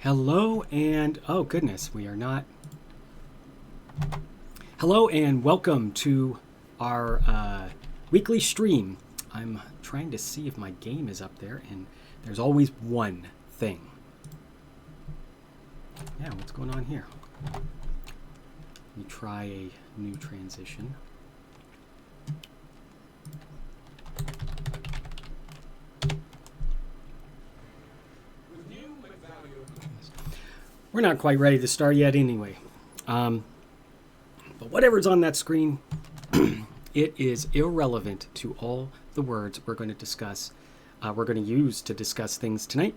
Hello and oh goodness, we are not. Hello and welcome to our weekly stream. I'm trying to see if my game is up there, and there's always one thing. Yeah, what's going on here? Let me try a new transition. We're not quite ready to start yet anyway. But whatever's on that screen, it is irrelevant to all the words we're going to discuss. We're going to use to discuss things tonight.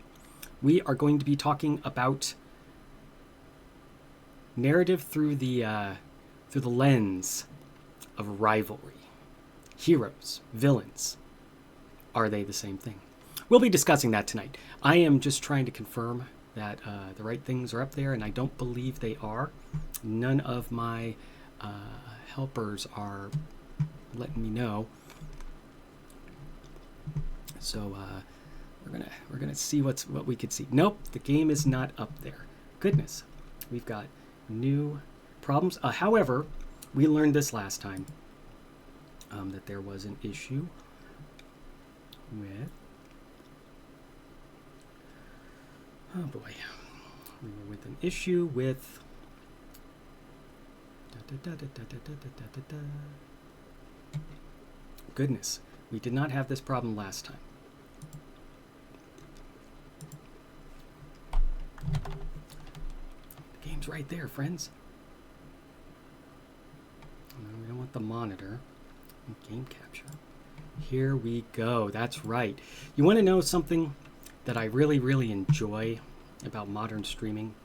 We are going to be talking about narrative through the lens of rivalry. Heroes, villains. Are they the same thing? We'll be discussing that tonight. I am just trying to confirm that the right things are up there, and I don't believe they are. None of my helpers are letting me know. So we're gonna see what we could see. Nope, the game is not up there. Goodness, we've got new problems. However, we learned this last time that there was an issue with. Oh boy, we were with an issue with. Goodness, we did not have this problem last time. The game's right there, friends. No, we don't want the monitor. Game capture. Here we go. That's right. You want to know something that I really, really enjoy about modern streaming?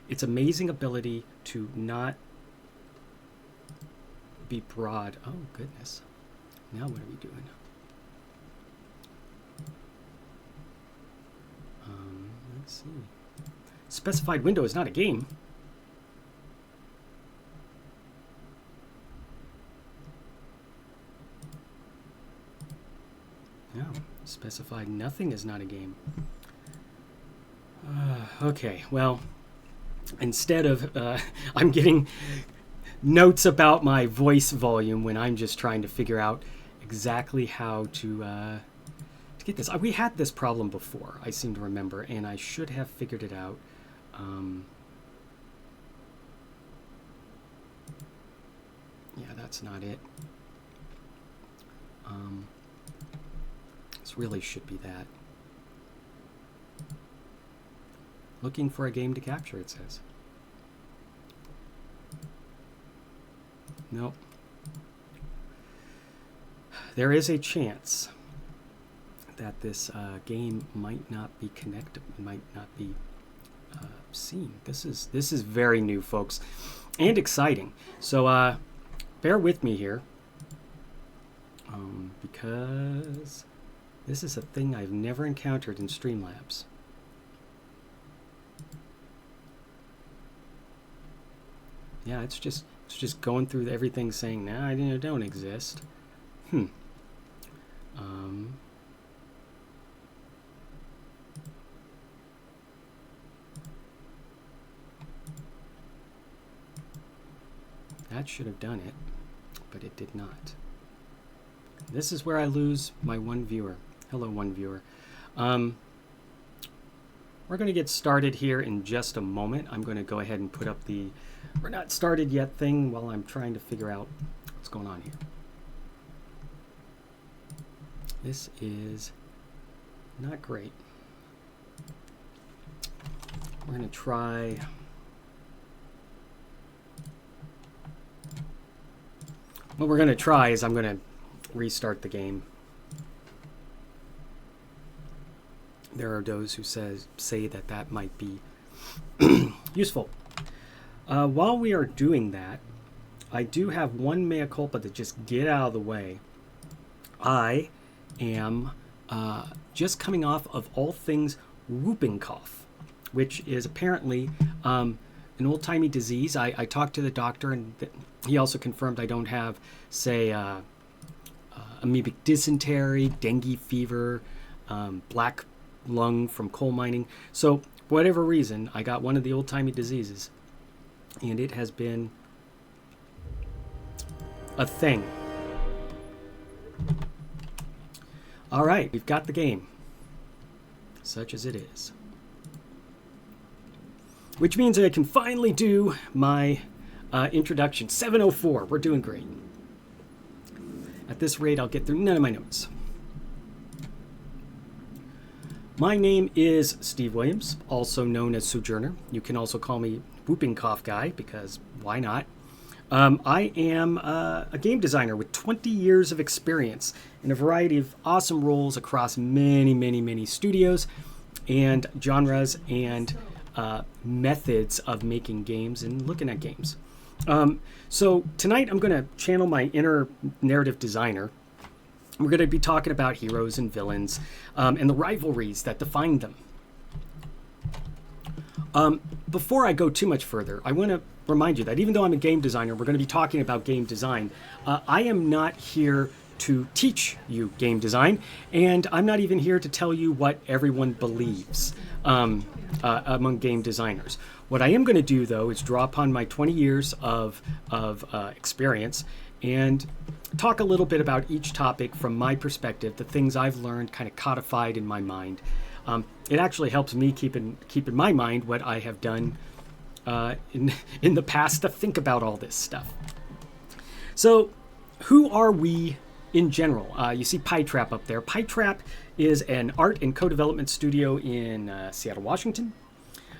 Its amazing ability to not be broad. Oh, goodness. Now what are we doing? Let's see. Specified window is not a game. No. Specified nothing is not a game. Okay, well, instead of I'm getting notes about my voice volume when I'm just trying to figure out exactly how to get this. We had this problem before, I seem to remember, and I should have figured it out. Yeah, that's not it. This really should be that. Looking for a game to capture, it says. Nope. There is a chance that this game might not be connected, might not be seen. This is very new, folks, and exciting. So bear with me here, because this is a thing I've never encountered in Streamlabs. Yeah, it's just going through everything saying, nah, I don't exist. That should have done it, but it did not. This is where I lose my one viewer. Hello, one viewer. We're going to get started here in just a moment. I'm going to go ahead and put up the "we're not started yet" thing while I'm trying to figure out what's going on here. This is not great. We're going to try. What we're going to try is I'm going to restart the game. There are those who say that might be useful. While we are doing that, I do have one mea culpa to just get out of the way. I am just coming off of all things whooping cough, which is apparently an old-timey disease. I talked to the doctor, and he also confirmed I don't have, say, amoebic dysentery, dengue fever, black lung from coal mining. So For whatever reason, I got one of the old-timey diseases, and it has been a thing. All right, we've got the game, such as it is. Which means I can finally do my introduction. 7:04, we're doing great. At this rate, I'll get through none of my notes. My name is Steve Williams, also known as Sojourner. You can also call me Whooping Cough Guy, because why not? I am a game designer with 20 years of experience in a variety of awesome roles across many studios and genres and methods of making games and looking at games. So tonight I'm going to channel my inner narrative designer. We're going to be talking about heroes and villains and the rivalries that define them. Before I go too much further, I want to remind you that even though I'm a game designer, we're going to be talking about game design. I am not here to teach you game design, and I'm not even here to tell you what everyone believes among game designers. What I am going to do, though, is draw upon my 20 years of experience and talk a little bit about each topic from my perspective, the things I've learned kind of codified in my mind. It actually helps me keep in my mind what I have done in the past to think about all this stuff. So, who are we in general? You see PieTrap up there. PieTrap is an art and co-development studio in Seattle, Washington.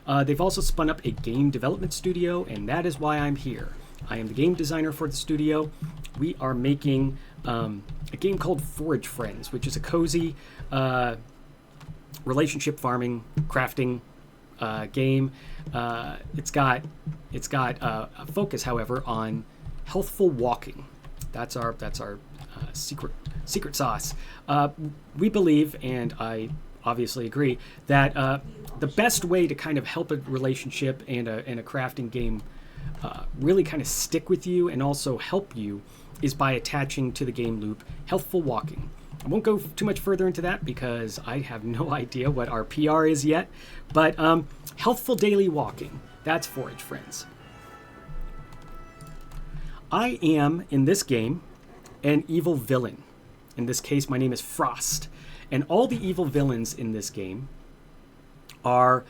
They've also spun up a game development studio, and that is why I'm here. I am the game designer for the studio. We are making a game called Forage Friends, which is a cozy relationship farming, crafting game. It's got a focus, however, on healthful walking. That's our secret sauce. We believe, and I obviously agree, that the best way to kind of help a relationship and a crafting game really kind of stick with you and also help you is by attaching to the game loop healthful walking. I won't go too much further into that because I have no idea what our PR is yet, but healthful daily walking, that's Forage Friends. I am, in this game, an evil villain. In this case, my name is Frost, and all the evil villains in this game are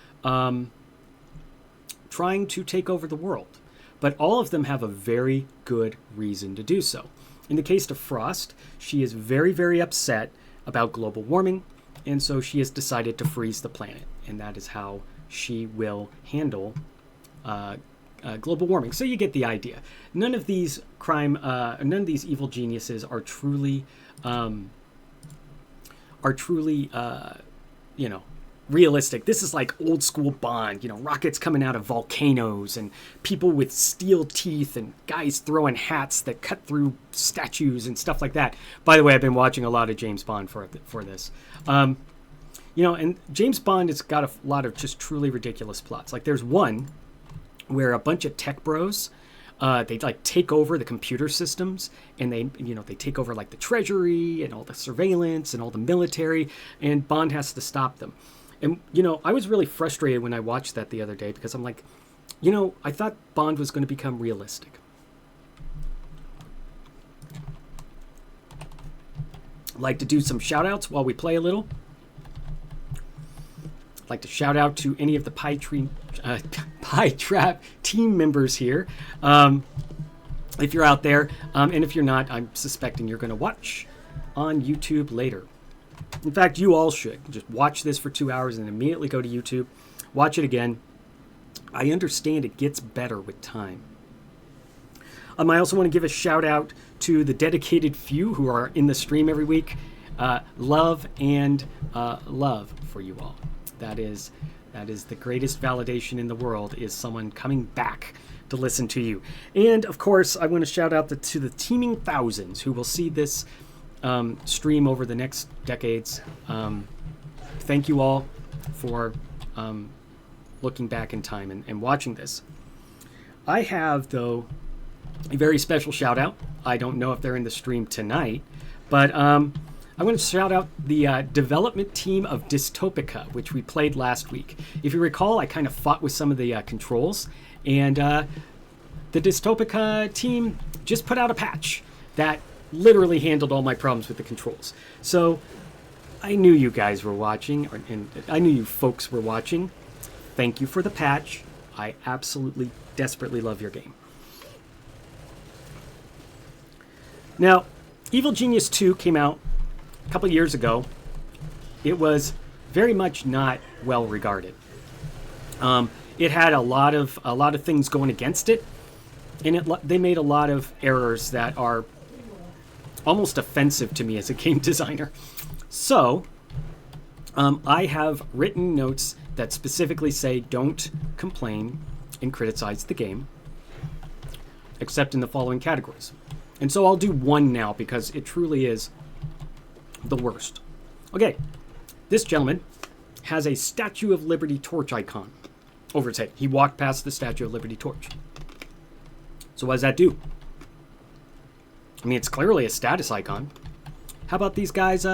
trying to take over the world, but all of them have a very good reason to do so. In the case of Frost, she is very upset about global warming, and so she has decided to freeze the planet, and that is how she will handle global warming. So you get the idea. None of these evil geniuses are truly realistic. This is like old school Bond, rockets coming out of volcanoes and people with steel teeth and guys throwing hats that cut through statues and stuff like that. By the way, I've been watching a lot of James Bond for this. And James Bond has got a lot of just truly ridiculous plots. Like there's one where a bunch of tech bros, they like take over the computer systems, and they take over like the treasury and all the surveillance and all the military, and Bond has to stop them. And, I was really frustrated when I watched that the other day because I'm like, I thought Bond was going to become realistic. I'd like to do some shout outs while we play a little. I'd like to shout out to any of the PieTrap team members here. If you're out there, and if you're not, I'm suspecting you're going to watch on YouTube later. In fact, you all should. Just watch this for 2 hours and immediately go to YouTube. Watch it again. I understand it gets better with time. I also want to give a shout out to the dedicated few who are in the stream every week. Love and love for you all. That is the greatest validation in the world, is someone coming back to listen to you. And of course, I want to shout out to the teeming thousands who will see this stream over the next decades. Thank you all for looking back in time and watching this. I have, though, a very special shout out. I don't know if they're in the stream tonight, but I want to shout out the development team of Dystopica, which we played last week. If you recall, I kind of fought with some of the controls, and the Dystopica team just put out a patch that literally handled all my problems with the controls. So I knew you guys were watching, and I knew you folks were watching. Thank you for the patch. I absolutely, desperately love your game. Now, Evil Genius 2 came out a couple years ago. It was very much not well regarded. It had a lot of things going against it, and they made a lot of errors that are almost offensive to me as a game designer. So, I have written notes that specifically say don't complain and criticize the game, except in the following categories. And so I'll do one now because it truly is the worst. Okay, this gentleman has a Statue of Liberty torch icon over his head. He walked past the Statue of Liberty torch. So what does that do? I mean, it's clearly a status icon. How about these guys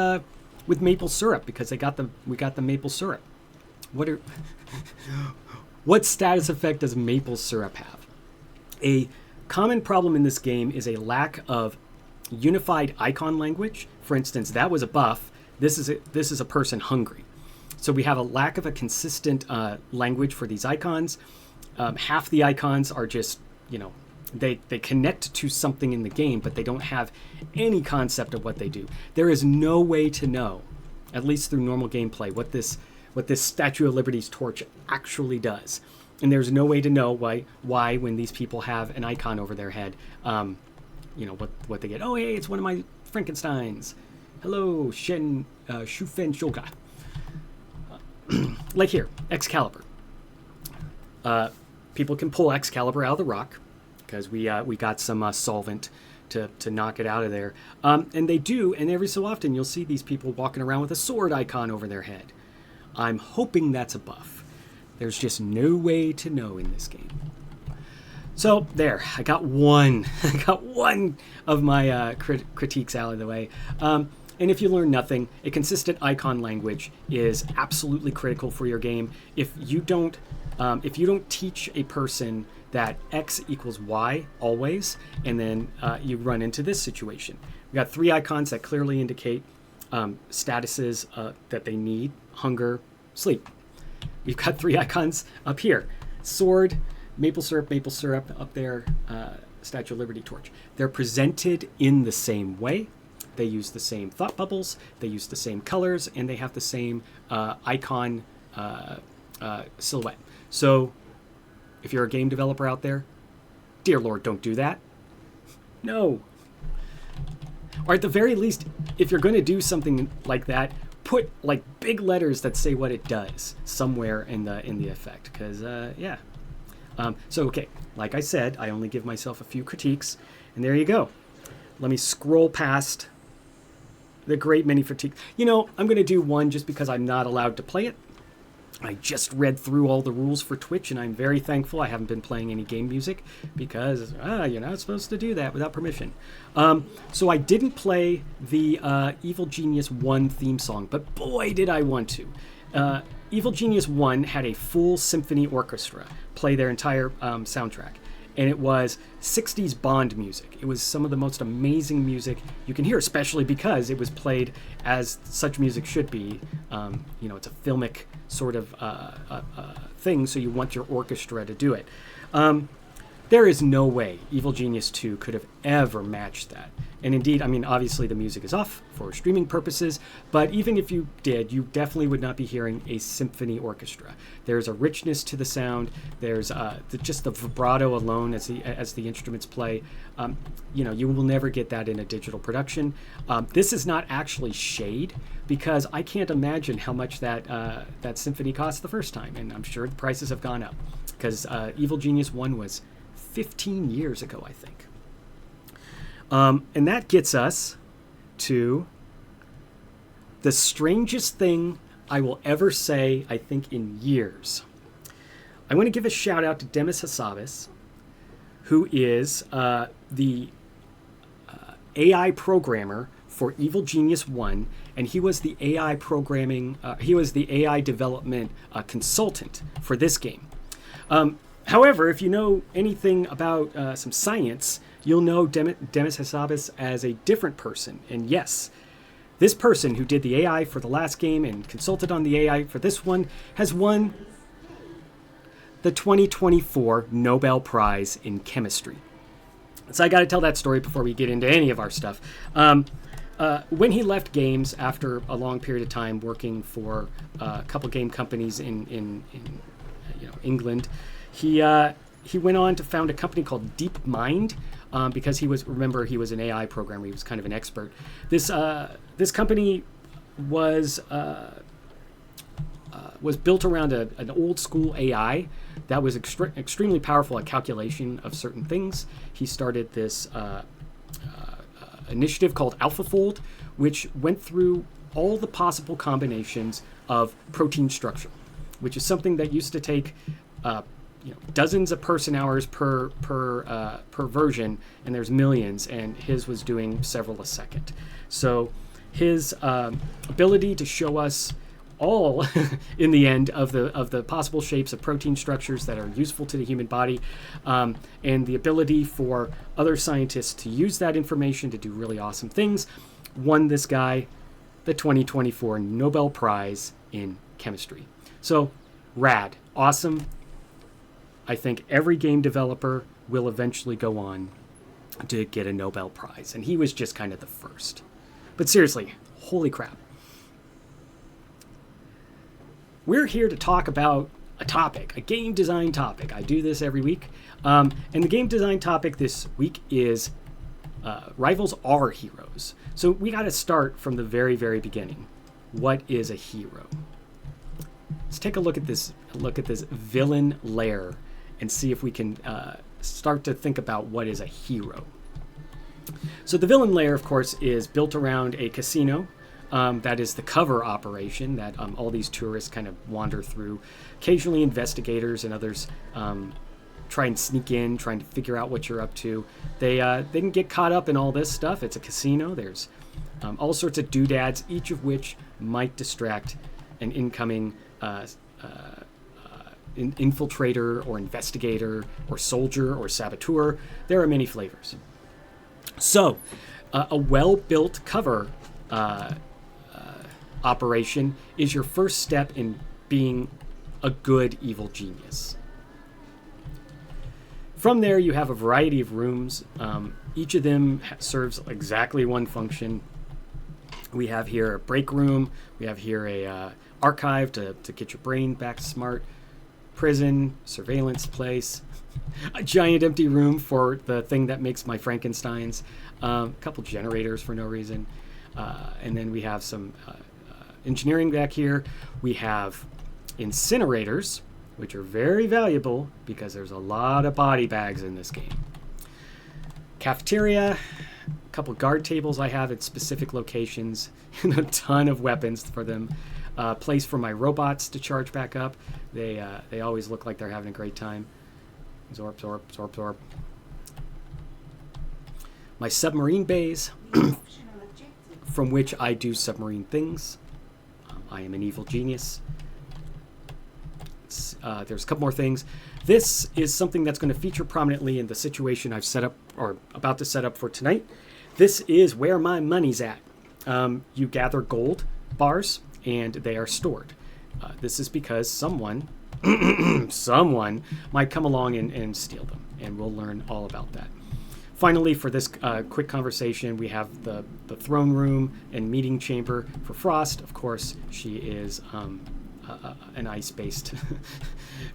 with maple syrup? Because we got the maple syrup. What status effect does maple syrup have? A common problem in this game is a lack of unified icon language. For instance, that was a buff. This is a person hungry. So we have a lack of a consistent language for these icons. Half the icons are just, they connect to something in the game, but they don't have any concept of what they do. There is no way to know, at least through normal gameplay, what this Statue of Liberty's torch actually does. And there's no way to know why when these people have an icon over their head, what they get. Oh, hey, it's one of my Frankensteins. Hello, Shufen Shoga. Like here, Excalibur. People can pull Excalibur out of the rock because we got some solvent to knock it out of there. And they do, and every so often you'll see these people walking around with a sword icon over their head. I'm hoping that's a buff. There's just no way to know in this game. So there, I got one. I got one of my critiques out of the way. And if you learn nothing, a consistent icon language is absolutely critical for your game. If you don't teach a person that X equals Y always, and then you run into this situation. We got 3 icons that clearly indicate statuses that they need: hunger, sleep. We've got 3 icons up here: sword, maple syrup up there, Statue of Liberty torch. They're presented in the same way. They use the same thought bubbles, they use the same colors, and they have the same icon silhouette. So if you're a game developer out there, dear Lord, don't do that. No. Or at the very least, if you're going to do something like that, put like big letters that say what it does somewhere in the effect. Because so okay, like I said, I only give myself a few critiques, and there you go. Let me scroll past the great many critiques. I'm going to do one just because I'm not allowed to play it. I just read through all the rules for Twitch, and I'm very thankful I haven't been playing any game music because you're not supposed to do that without permission. So I didn't play the Evil Genius 1 theme song, but boy, did I want to. Evil Genius 1 had a full symphony orchestra play their entire soundtrack. And it was 60s Bond music. It was some of the most amazing music you can hear, especially because it was played as such music should be. It's a filmic sort of thing, so you want your orchestra to do it. There is no way Evil Genius 2 could have ever matched that. And indeed, obviously the music is off for streaming purposes, but even if you did, you definitely would not be hearing a symphony orchestra. There's a richness to the sound. There's just the vibrato alone as the instruments play. You will never get that in a digital production. This is not actually shade, because I can't imagine how much that symphony cost the first time, and I'm sure the prices have gone up, because Evil Genius 1 was 15 years ago, I think. And that gets us to the strangest thing I will ever say, I think, in years. I want to give a shout out to Demis Hassabis, who is the AI programmer for Evil Genius 1, and he was the AI programming, he was the AI development consultant for this game. However, if you know anything about some science, you'll know Demis Hassabis as a different person. And yes, this person who did the AI for the last game and consulted on the AI for this one has won the 2024 Nobel Prize in Chemistry. So I got to tell that story before we get into any of our stuff. When he left games after a long period of time working for a couple game companies in England, he went on to found a company called DeepMind because he was an AI programmer. He was kind of an expert. This company was built around an old school AI that was extremely powerful at calculation of certain things. He started this initiative called AlphaFold, which went through all the possible combinations of protein structure, which is something that used to take dozens of person hours per version, and there's millions, and his was doing several a second. So his ability to show us all in the end of the possible shapes of protein structures that are useful to the human body, and the ability for other scientists to use that information to do really awesome things, won this guy the 2024 Nobel Prize in Chemistry. So rad, awesome. I think every game developer will eventually go on to get a Nobel Prize, and he was just kind of the first. But seriously, holy crap. We're here to talk about a topic, a game design topic. I do this every week. And the game design topic this week is rivals are heroes. So we got to start from the very, very beginning. What is a hero? Let's take a look at this villain layer and see if we can start to think about what is a hero. So the villain layer, of course, is built around a casino. That is the cover operation that all these tourists kind of wander through. Occasionally investigators and others try and sneak in, trying to figure out what you're up to. They can get caught up in all this stuff. It's a casino. There's all sorts of doodads, each of which might distract an incoming infiltrator or investigator or soldier or saboteur. There are many flavors. So a well-built cover operation is your first step in being a good evil genius. From there, you have a variety of rooms. Each of them serves exactly one function. We have here a break room. We have here a archive to get your brain back smart. Prison, surveillance place, a giant empty room for the thing that makes my Frankensteins, a couple generators for no reason, and then we have some engineering back here. We have incinerators, which are very valuable because there's a lot of body bags in this game. Cafeteria, a couple guard tables I have at specific locations, and a ton of weapons for them. Place for my robots to charge back up. They always look like they're having a great time. Zorp, zorp, zorp, zorp. My submarine bays, from which I do submarine things. I am an evil genius. There's a couple more things. This is something that's going to feature prominently in the situation I've set up or about to set up for tonight. This is where my money's at. You gather gold bars, and they are stored. This is because someone might come along and steal them, and we'll learn all about that. Finally, for this quick conversation, we have the throne room and meeting chamber for Frost. Of course, she is an ice-based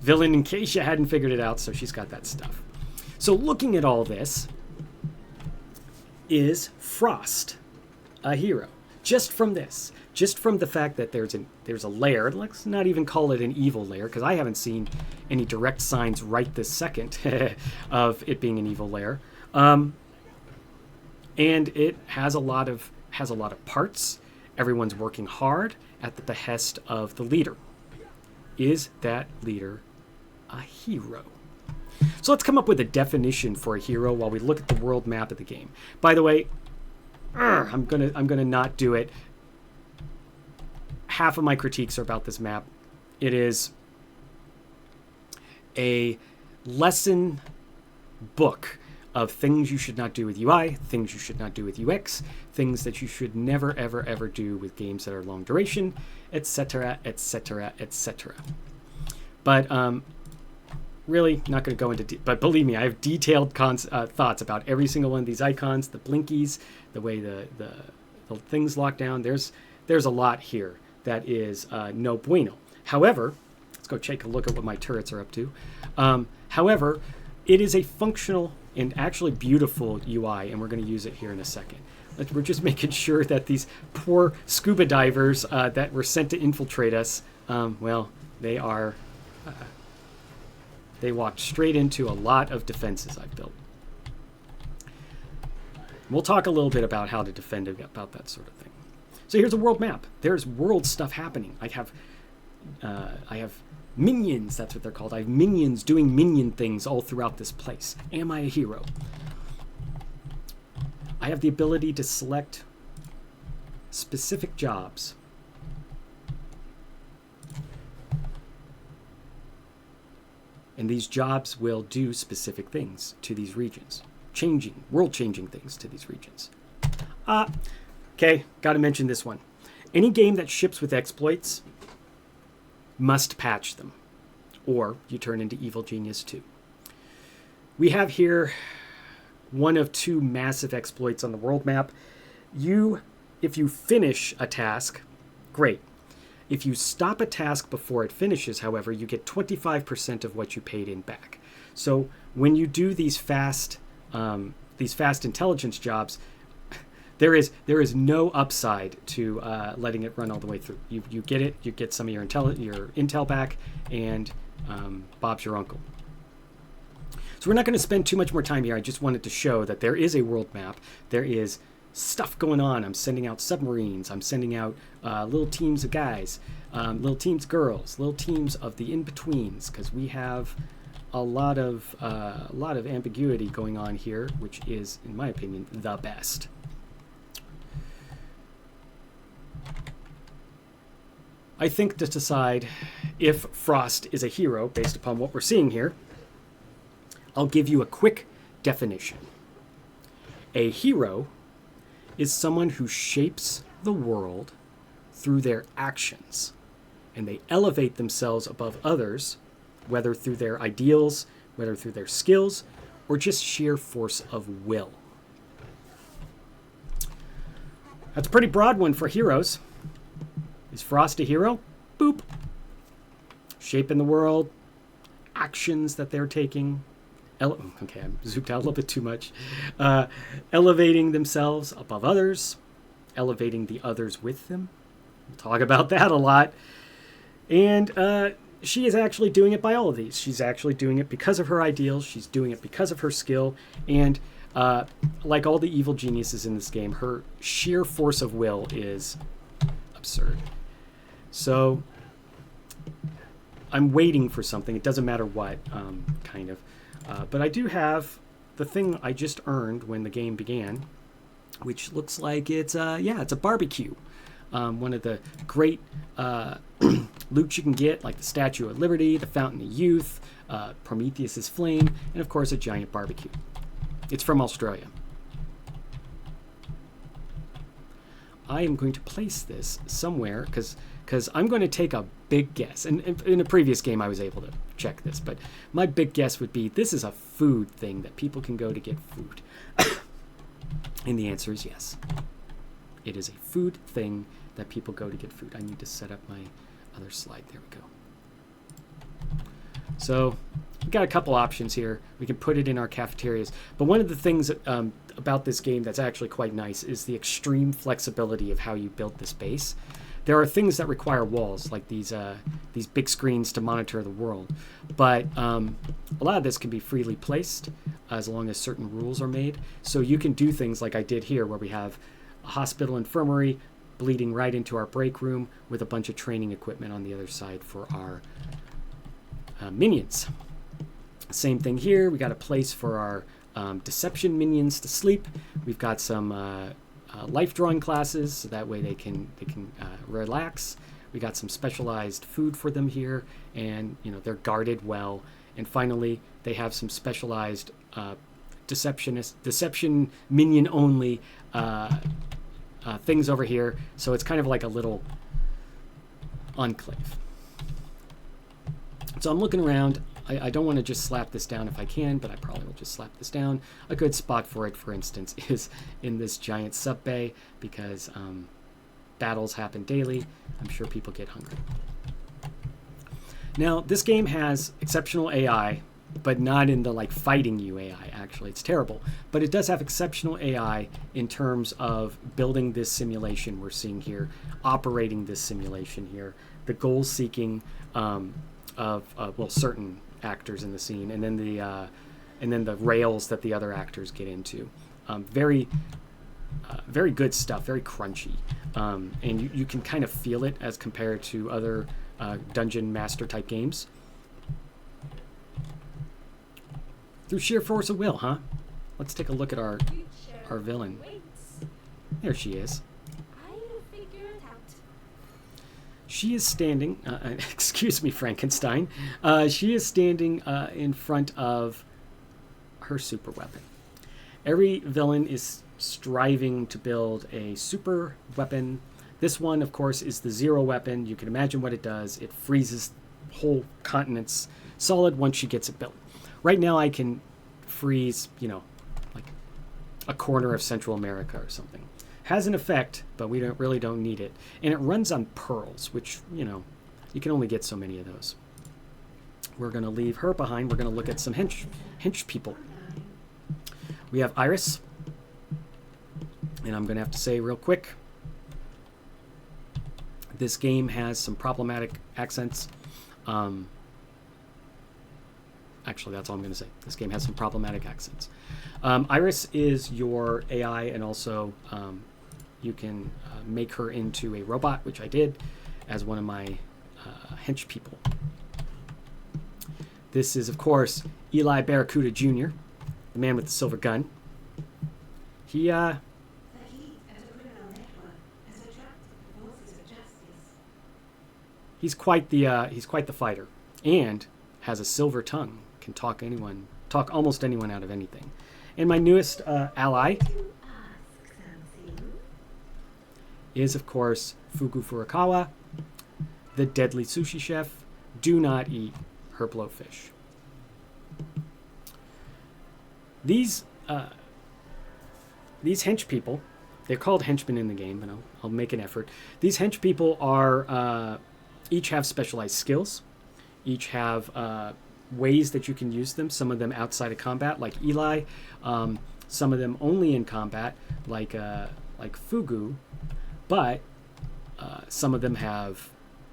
villain, in case you hadn't figured it out, so she's got that stuff. So looking at all this, is Frost a hero? Just from this. Just from the fact that there's a layer, let's not even call it an evil layer, because I haven't seen any direct signs right this second of it being an evil layer. And it has a lot of parts. Everyone's working hard at the behest of the leader. Is that leader a hero? So let's come up with a definition for a hero while we look at the world map of the game. By the way, I'm gonna not do it. Half of my critiques are about this map. It is a lesson book of things you should not do with UI, things you should not do with UX, things that you should never, ever, ever do with games that are long duration, etc., etc., etc. But really, not going to go into... but believe me, I have detailed thoughts about every single one of these icons, the blinkies, the way the things lock down. There's a lot here that is no bueno. However, let's go take a look at what my turrets are up to. However, it is a functional and actually beautiful UI, and we're going to use it here in a second. We're just making sure that these poor scuba divers that were sent to infiltrate us, well, they are... they walked straight into a lot of defenses I've built. We'll talk a little bit about how to defend about that sort of thing. So here's a world map. There's world stuff happening. I have minions, that's what they're called. I have minions doing minion things all throughout this place. Am I a hero? I have the ability to select specific jobs. And these jobs will do specific things to these regions. World-changing things to these regions. Okay, got to mention this one. Any game that ships with exploits must patch them, or you turn into Evil Genius 2. We have here one of two massive exploits on the world map. If you finish a task, great. If you stop a task before it finishes, however, you get 25% of what you paid in back. So when you do these fast intelligence jobs, there is no upside to letting it run all the way through. You get it, you get some of your intel back, and Bob's your uncle. So we're not going to spend too much more time here. I just wanted to show that there is a world map. There is stuff going on. I'm sending out submarines. I'm sending out little teams of guys, little teams of girls, little teams of the in-betweens, because we have a lot of ambiguity going on here, which is, in my opinion, the best. I think to decide if Frost is a hero based upon what we're seeing here, I'll give you a quick definition. A hero is someone who shapes the world through their actions, and they elevate themselves above others, whether through their ideals, whether through their skills, or just sheer force of will. That's a pretty broad one for heroes. Is Frost a hero? Boop. Shaping the world, actions that they're taking. Okay, I zoomed out a little bit too much. Elevating themselves above others, elevating the others with them. We'll talk about that a lot. And she is actually doing it by all of these. She's actually doing it because of her ideals. She's doing it because of her skill. And like all the evil geniuses in this game, her sheer force of will is absurd. So I'm waiting for something. It doesn't matter what, kind of. But I do have the thing I just earned when the game began, which looks like it's a barbecue. One of the great loot you can get, like the Statue of Liberty, the Fountain of Youth, Prometheus's Flame, and of course a giant barbecue. It's from Australia. I am going to place this somewhere because I'm going to take a big guess. And in a previous game, I was able to check this, but my big guess would be this is a food thing that people can go to get food. And the answer is yes. It is a food thing that people go to get food. I need to set up my other slide. There we go. So we've got a couple options here. We can put it in our cafeterias. But one of the things about this game that's actually quite nice is the extreme flexibility of how you build this base. There are things that require walls, like these big screens to monitor the world. But a lot of this can be freely placed as long as certain rules are made. So you can do things like I did here, where we have a hospital infirmary bleeding right into our break room with a bunch of training equipment on the other side for our minions. Same thing here. We got a place for our deception minions to sleep. We've got some life drawing classes, so that way they can relax. We got some specialized food for them here, and they're guarded well. And finally, they have some specialized deception minion only things over here. So it's kind of like a little enclave. So I'm looking around. I don't want to just slap this down if I can, but I probably will just slap this down. A good spot for it, for instance, is in this giant sub bay, because battles happen daily. I'm sure people get hungry. Now, this game has exceptional AI, but not in the fighting you AI, actually. It's terrible. But it does have exceptional AI in terms of building this simulation we're seeing here, operating this simulation here, the goal-seeking of certain actors in the scene, and then the rails that the other actors get into. Very good stuff, very crunchy. And you can kind of feel it as compared to other dungeon master type games. Through sheer force of will, huh? Let's take a look at our villain. There she is. She is standing, excuse me, Frankenstein. She is standing in front of her super weapon. Every villain is striving to build a super weapon. This one, of course, is the zero weapon. You can imagine what it does. It freezes whole continents solid once she gets it built. Right now, I can freeze, like a corner of Central America or something. Has an effect, but we really don't need it. And it runs on pearls, which, you can only get so many of those. We're going to leave her behind. We're going to look at some hench people. We have Iris. And I'm going to have to say real quick, this game has some problematic accents. Actually, that's all I'm going to say. This game has some problematic accents. Iris is your AI, and also you can make her into a robot, which I did as one of my hench people. This is, of course, Eli Barracuda Jr., the man with the silver gun. He he's quite the fighter, and has a silver tongue. Can talk almost anyone out of anything. And my newest ally is, of course, Fugu Furukawa, the deadly sushi chef. Do not eat her blowfish. These hench people, they're called henchmen in the game, but I'll make an effort. These hench people are each have specialized skills, each have ways that you can use them. Some of them outside of combat, like Eli. Some of them only in combat, like Fugu. But some of them have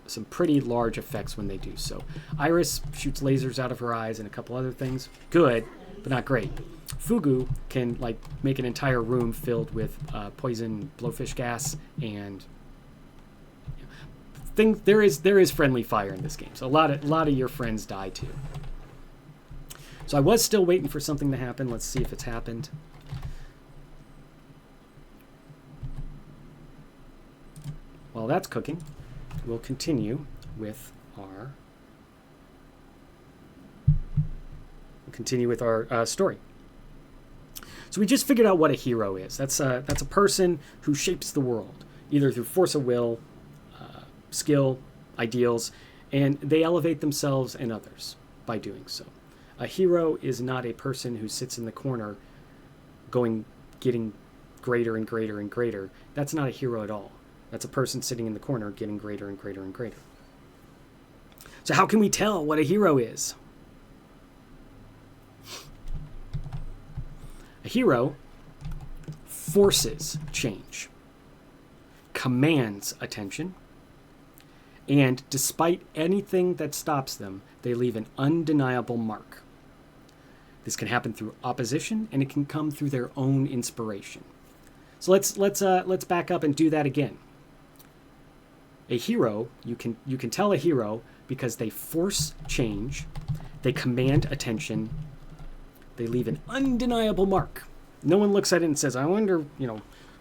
some pretty large effects when they do so. Iris shoots lasers out of her eyes and a couple other things. Good, but not great. Fugu can make an entire room filled with poison blowfish gas, and there is friendly fire in this game. So a lot of your friends die too. So I was still waiting for something to happen. Let's see if it's happened. While that's cooking, we'll continue with our story. So we just figured out what a hero is. That's a person who shapes the world, either through force of will, skill, ideals, and they elevate themselves and others by doing so. A hero is not a person who sits in the corner getting greater and greater and greater. That's not a hero at all. That's a person sitting in the corner getting greater and greater and greater. So how can we tell what a hero is? A hero forces change, commands attention, and despite anything that stops them, they leave an undeniable mark. This can happen through opposition, and it can come through their own inspiration. So let's back up and do that again. A hero, you can tell a hero because they force change, they command attention, they leave an undeniable mark. No one looks at it and says, "I wonder,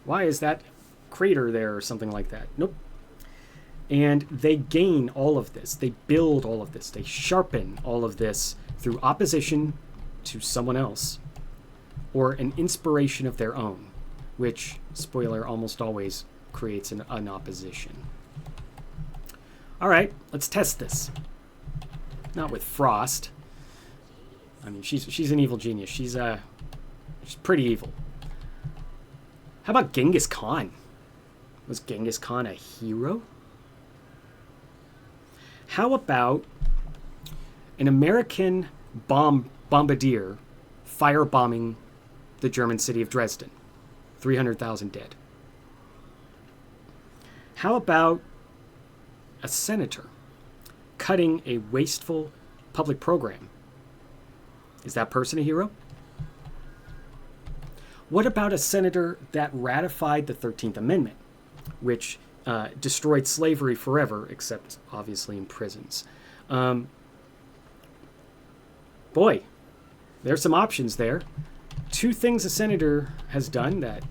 Why is that crater there or something like that? Nope. And they gain all of this. They build all of this. They sharpen all of this through opposition to someone else or an inspiration of their own, which, spoiler, almost always creates an opposition. All right, let's test this. Not with Frost. I mean, she's an evil genius. She's pretty evil. How about Genghis Khan? Was Genghis Khan a hero? How about an American bombardier firebombing the German city of Dresden? 300,000 dead. How about a senator cutting a wasteful public program? Is that person a hero? What about a senator that ratified the 13th Amendment, which destroyed slavery forever, except obviously in prisons? Boy, there's some options there. Two things a senator has done that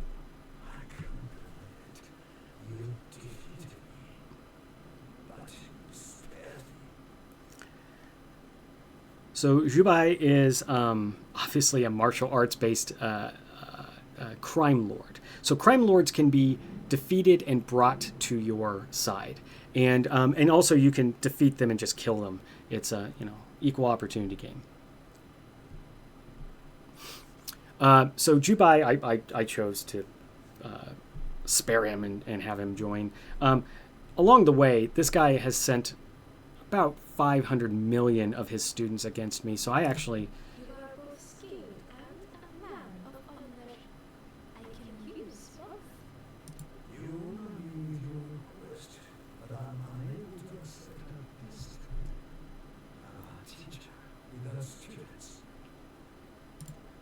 So Zhubai is obviously a martial arts-based crime lord. So crime lords can be defeated and brought to your side, and also you can defeat them and just kill them. It's a equal opportunity game. So Zhubai, I chose to spare him and have him join. Along the way, this guy has sent about 500 million of his students against me, so I actually... You are both skilled and a man of honor. I can use both. You may use your request, but I'm unable to accept at this time. I'm a teacher without students.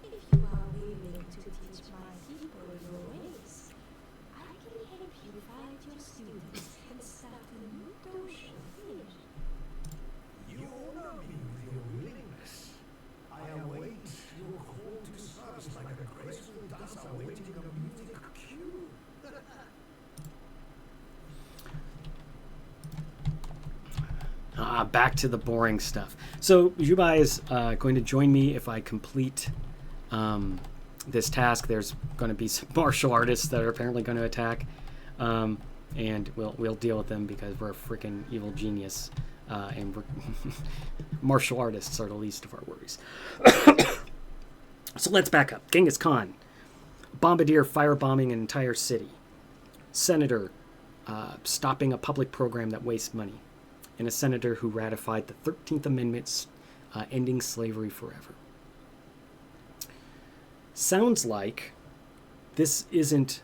If you are willing to teach my people your ways, I can help you find your students and start a new Dosha here. You honor me with your willingness. I await your call to service like a graceful dancer awaiting a music cue. Back to the boring stuff. So Zhubai is going to join me if I complete this task. There's going to be some martial artists that are apparently going to attack, and we'll deal with them because we're a freaking evil genius, and we're martial artists are the least of our worries. So let's back up. Genghis Khan, bombardier firebombing an entire city, senator stopping a public program that wastes money, and a senator who ratified the 13th Amendment, ending slavery forever. Sounds like this isn't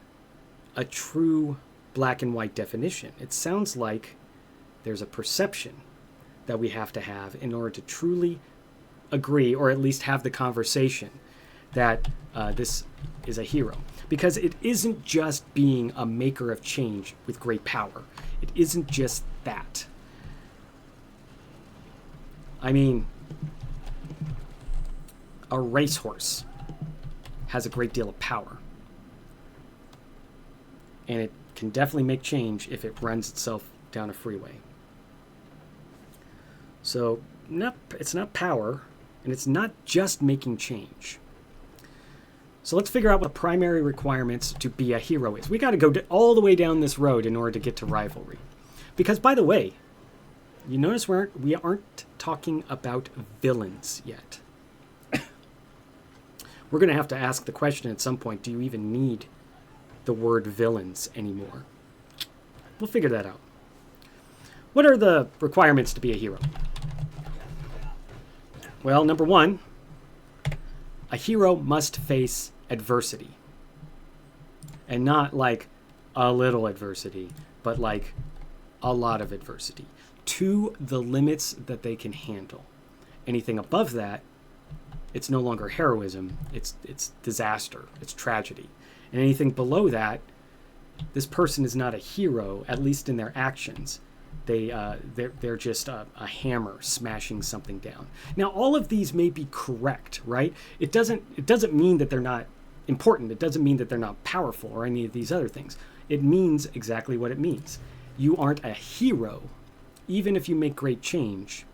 a true black and white definition. It sounds like there's a perception that we have to have in order to truly agree, or at least have the conversation, that this is a hero. Because it isn't just being a maker of change with great power. It isn't just that. I mean, a racehorse has a great deal of power. And it can definitely make change if it runs itself down a freeway. So, it's not power, and it's not just making change. So let's figure out what the primary requirements to be a hero is. We got to go all the way down this road in order to get to rivalry. Because, by the way, you notice we aren't talking about villains yet. We're going to have to ask the question at some point, do you even need the word villains anymore? We'll figure that out. What are the requirements to be a hero? Well, number one, a hero must face adversity. And not like a little adversity, but like a lot of adversity, to the limits that they can handle. Anything above that, it's no longer heroism, it's disaster, it's tragedy. And anything below that, this person is not a hero, at least in their actions. They're just a hammer smashing something down. Now, all of these may be correct, right? It doesn't mean that they're not important. It doesn't mean that they're not powerful or any of these other things. It means exactly what it means. You aren't a hero, even if you make great change,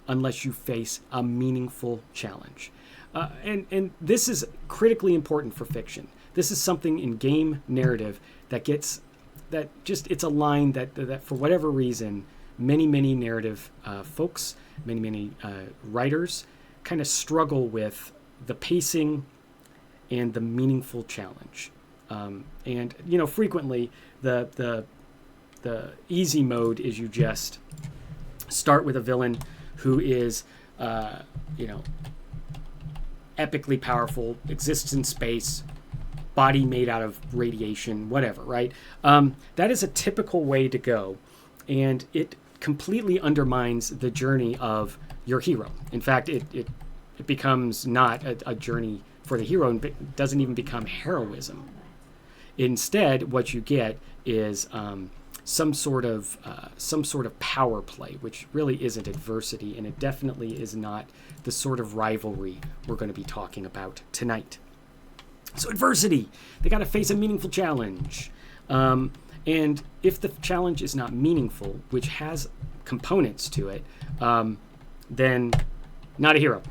unless you face a meaningful challenge. And this is critically important for fiction. This is something in game narrative that it's a line that for whatever reason, many narrative folks, many writers kind of struggle with the pacing and the meaningful challenge. And frequently the easy mode is you just start with a villain who is epically powerful, exists in space, body made out of radiation, whatever, right? That is a typical way to go, and it completely undermines the journey of your hero. In fact, it becomes not a journey for the hero, and it doesn't even become heroism. Instead, what you get is some sort of power play, which really isn't adversity, and it definitely is not the sort of rivalry we're going to be talking about tonight. So adversity, they got to face a meaningful challenge. And if the challenge is not meaningful, which has components to it, then not a hero.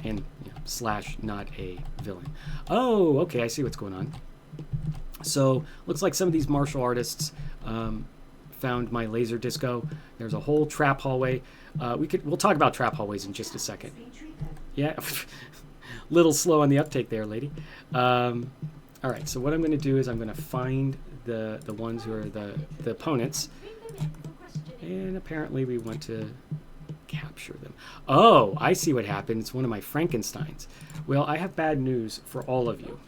And / not a villain. Oh, okay, I see what's going on. So looks like some of these martial artists found my laser disco. There's a whole trap hallway. We'll talk about trap hallways in just a second. Yeah, little slow on the uptake there, lady. All right, so what I'm going to do is I'm going to find the ones who are the opponents, and apparently we want to capture them. Oh, I see what happened. It's one of my Frankensteins. Well, I have bad news for all of you.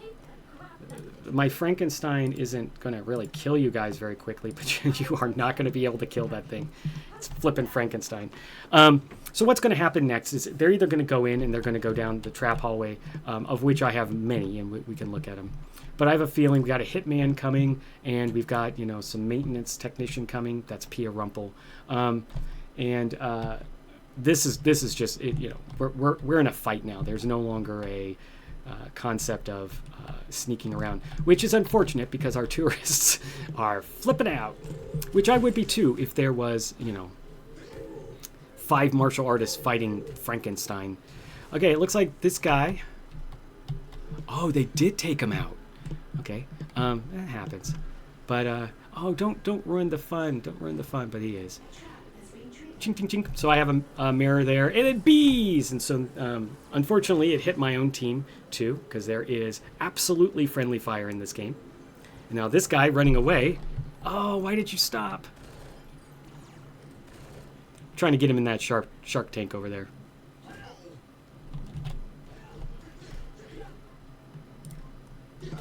My Frankenstein isn't going to really kill you guys very quickly, but you are not going to be able to kill that thing. It's flipping Frankenstein. So what's going to happen next is they're either going to go in and they're going to go down the trap hallway, of which I have many, and we can look at them. But I have a feeling we got a hitman coming, and we've got some maintenance technician coming. That's Pia Rumpel, and this is just it. We're in a fight now. There's no longer a concept of sneaking around, which is unfortunate because our tourists are flipping out, which I would be too if there was 5 martial artists fighting Frankenstein. Okay, it looks like this guy. Oh, they did take him out. Okay, that happens. But don't ruin the fun. Don't ruin the fun. But he is. Ching, ching, ching. So I have a mirror there, and it bees, and so unfortunately it hit my own team too, because there is absolutely friendly fire in this game. And now this guy running away. Oh, why did you stop? Trying to get him in that shark tank over there.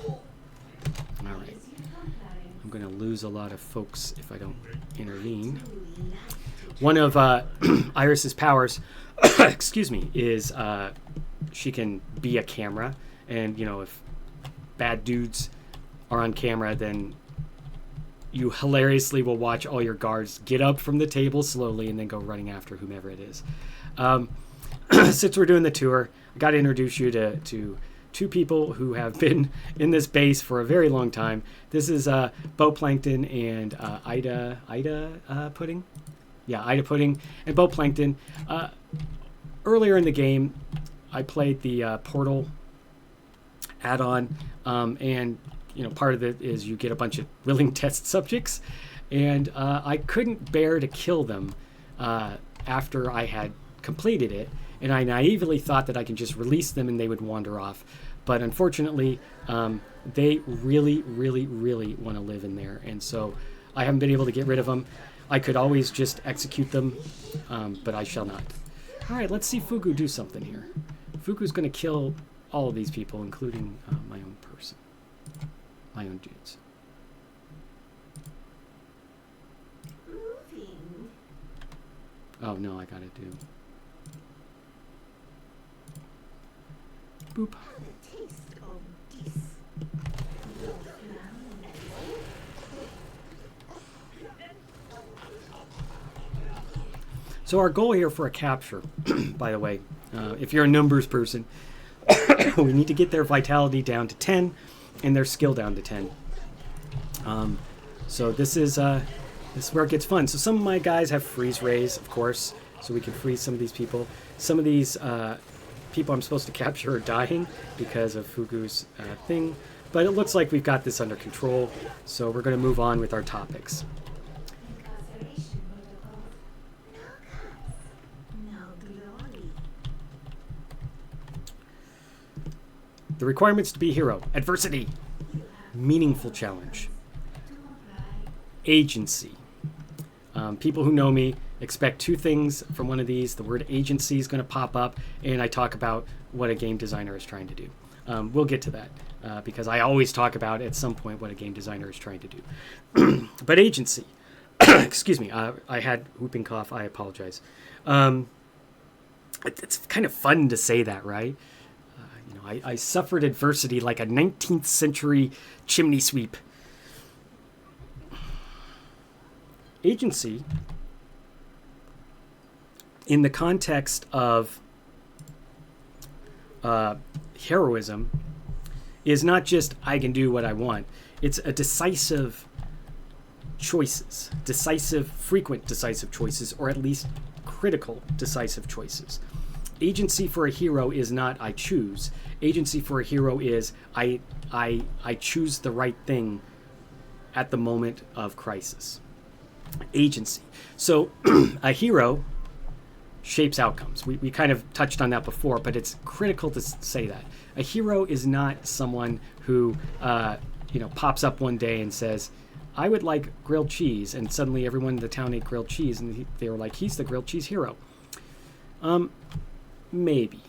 All right, I'm going to lose a lot of folks if I don't intervene. One of Iris's powers, excuse me, is she can be a camera, and if bad dudes are on camera, then you hilariously will watch all your guards get up from the table slowly and then go running after whomever it is. Since we're doing the tour, I got to introduce you to 2 people who have been in this base for a very long time. This is Bo Plankton and Ida Pudding. Yeah, Ida Pudding and Bo Plankton. Earlier in the game, I played the Portal add-on, and part of it is you get a bunch of willing test subjects, and I couldn't bear to kill them after I had completed it, and I naively thought that I could just release them and they would wander off. But unfortunately, they really want to live in there, and so I haven't been able to get rid of them. I could always just execute them, but I shall not. All right, let's see Fugu do something here. Fugu's going to kill all of these people, including my own person. My own dudes. Oh, no, I got to do... Boop. So our goal here for a capture, by the way, if you're a numbers person, we need to get their vitality down to 10 and their skill down to 10. So this is where it gets fun. So some of my guys have freeze rays, of course, so we can freeze some of these people. Some of these people I'm supposed to capture are dying because of Fugu's thing. But it looks like we've got this under control, so we're going to move on with our topics. The requirements to be a hero: adversity, meaningful challenge, agency. People who know me expect two things from one of these. The word agency is going to pop up, and I talk about what a game designer is trying to do. We'll get to that because I always talk about at some point what a game designer is trying to do. But agency, excuse me, I had whooping cough. I apologize. It's kind of fun to say that, right? I suffered adversity like a 19th century chimney sweep. Agency, in the context of heroism, is not just I can do what I want. It's a decisive choices, frequent decisive choices, or at least critical decisive choices. Agency for a hero is not I choose. Agency for a hero is I choose the right thing at the moment of crisis. Agency. So a hero shapes outcomes. We kind of touched on that before, but it's critical to say that. A hero is not someone who pops up one day and says, I would like grilled cheese, and suddenly everyone in the town ate grilled cheese, and they were like, he's the grilled cheese hero. Maybe.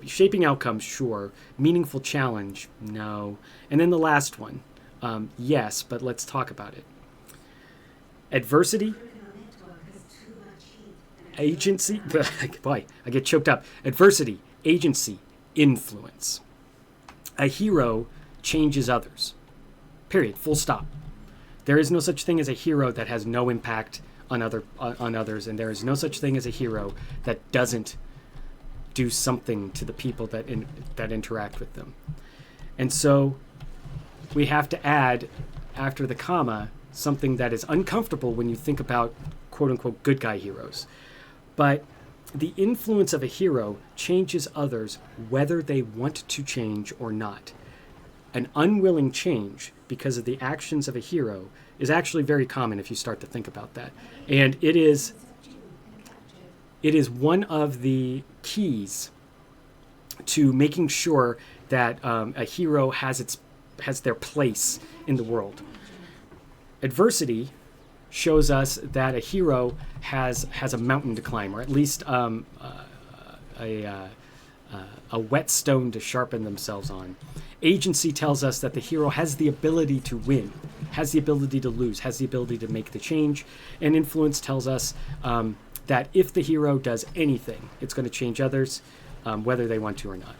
Shaping outcomes, sure. Meaningful challenge, no. And then the last one, yes, but let's talk about it. Adversity, agency, boy, I get choked up. Adversity, agency, influence. A hero changes others. Period. Full stop. There is no such thing as a hero that has no impact on others, and there is no such thing as a hero that doesn't do something to the people that interact with them. And so we have to add, after the comma, something that is uncomfortable when you think about quote-unquote good guy heroes. But the influence of a hero changes others whether they want to change or not. An unwilling change because of the actions of a hero is actually very common if you start to think about that. And it is one of the keys to making sure that a hero has their place in the world. Adversity shows us that a hero has a mountain to climb, or at least a whetstone to sharpen themselves on. Agency tells us that the hero has the ability to win, has the ability to lose, has the ability to make the change. And influence tells us that if the hero does anything, it's going to change others, whether they want to or not.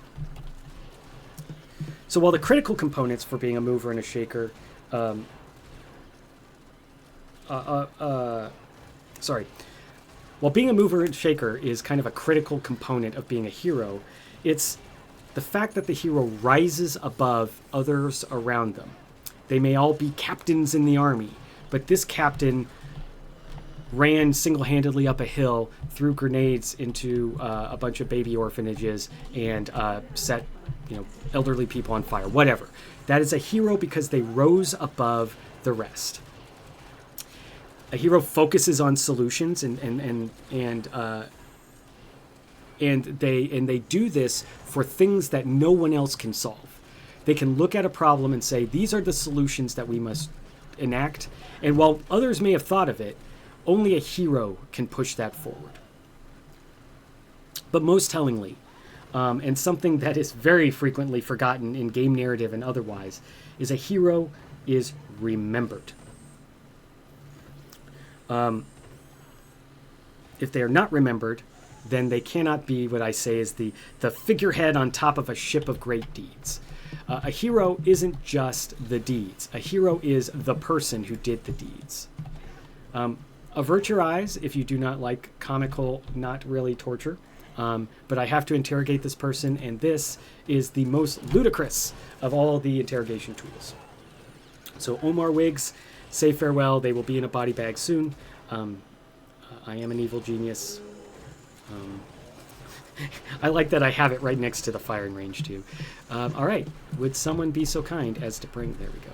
So while the critical components for being a mover and a shaker, while being a mover and shaker is kind of a critical component of being a hero, it's the fact that the hero rises above others around them. They may all be captains in the army, but this captain ran single-handedly up a hill, threw grenades into a bunch of baby orphanages, and set elderly people on fire, whatever. That is a hero because they rose above the rest. A hero focuses on solutions, and they do this for things that no one else can solve. They can look at a problem and say, these are the solutions that we must enact. And while others may have thought of it, only a hero can push that forward. But most tellingly, and something that is very frequently forgotten in game narrative and otherwise, is a hero is remembered. If they are not remembered, then they cannot be what I say is the figurehead on top of a ship of great deeds. A hero isn't just the deeds. A hero is the person who did the deeds. Avert your eyes if you do not like comical, not really torture. But I have to interrogate this person, and this is the most ludicrous of all the interrogation tools. So Omar Wiggs, say farewell. They will be in a body bag soon. I am an evil genius. I like that I have it right next to the firing range, too. All right. Would someone be so kind as to bring... There we go.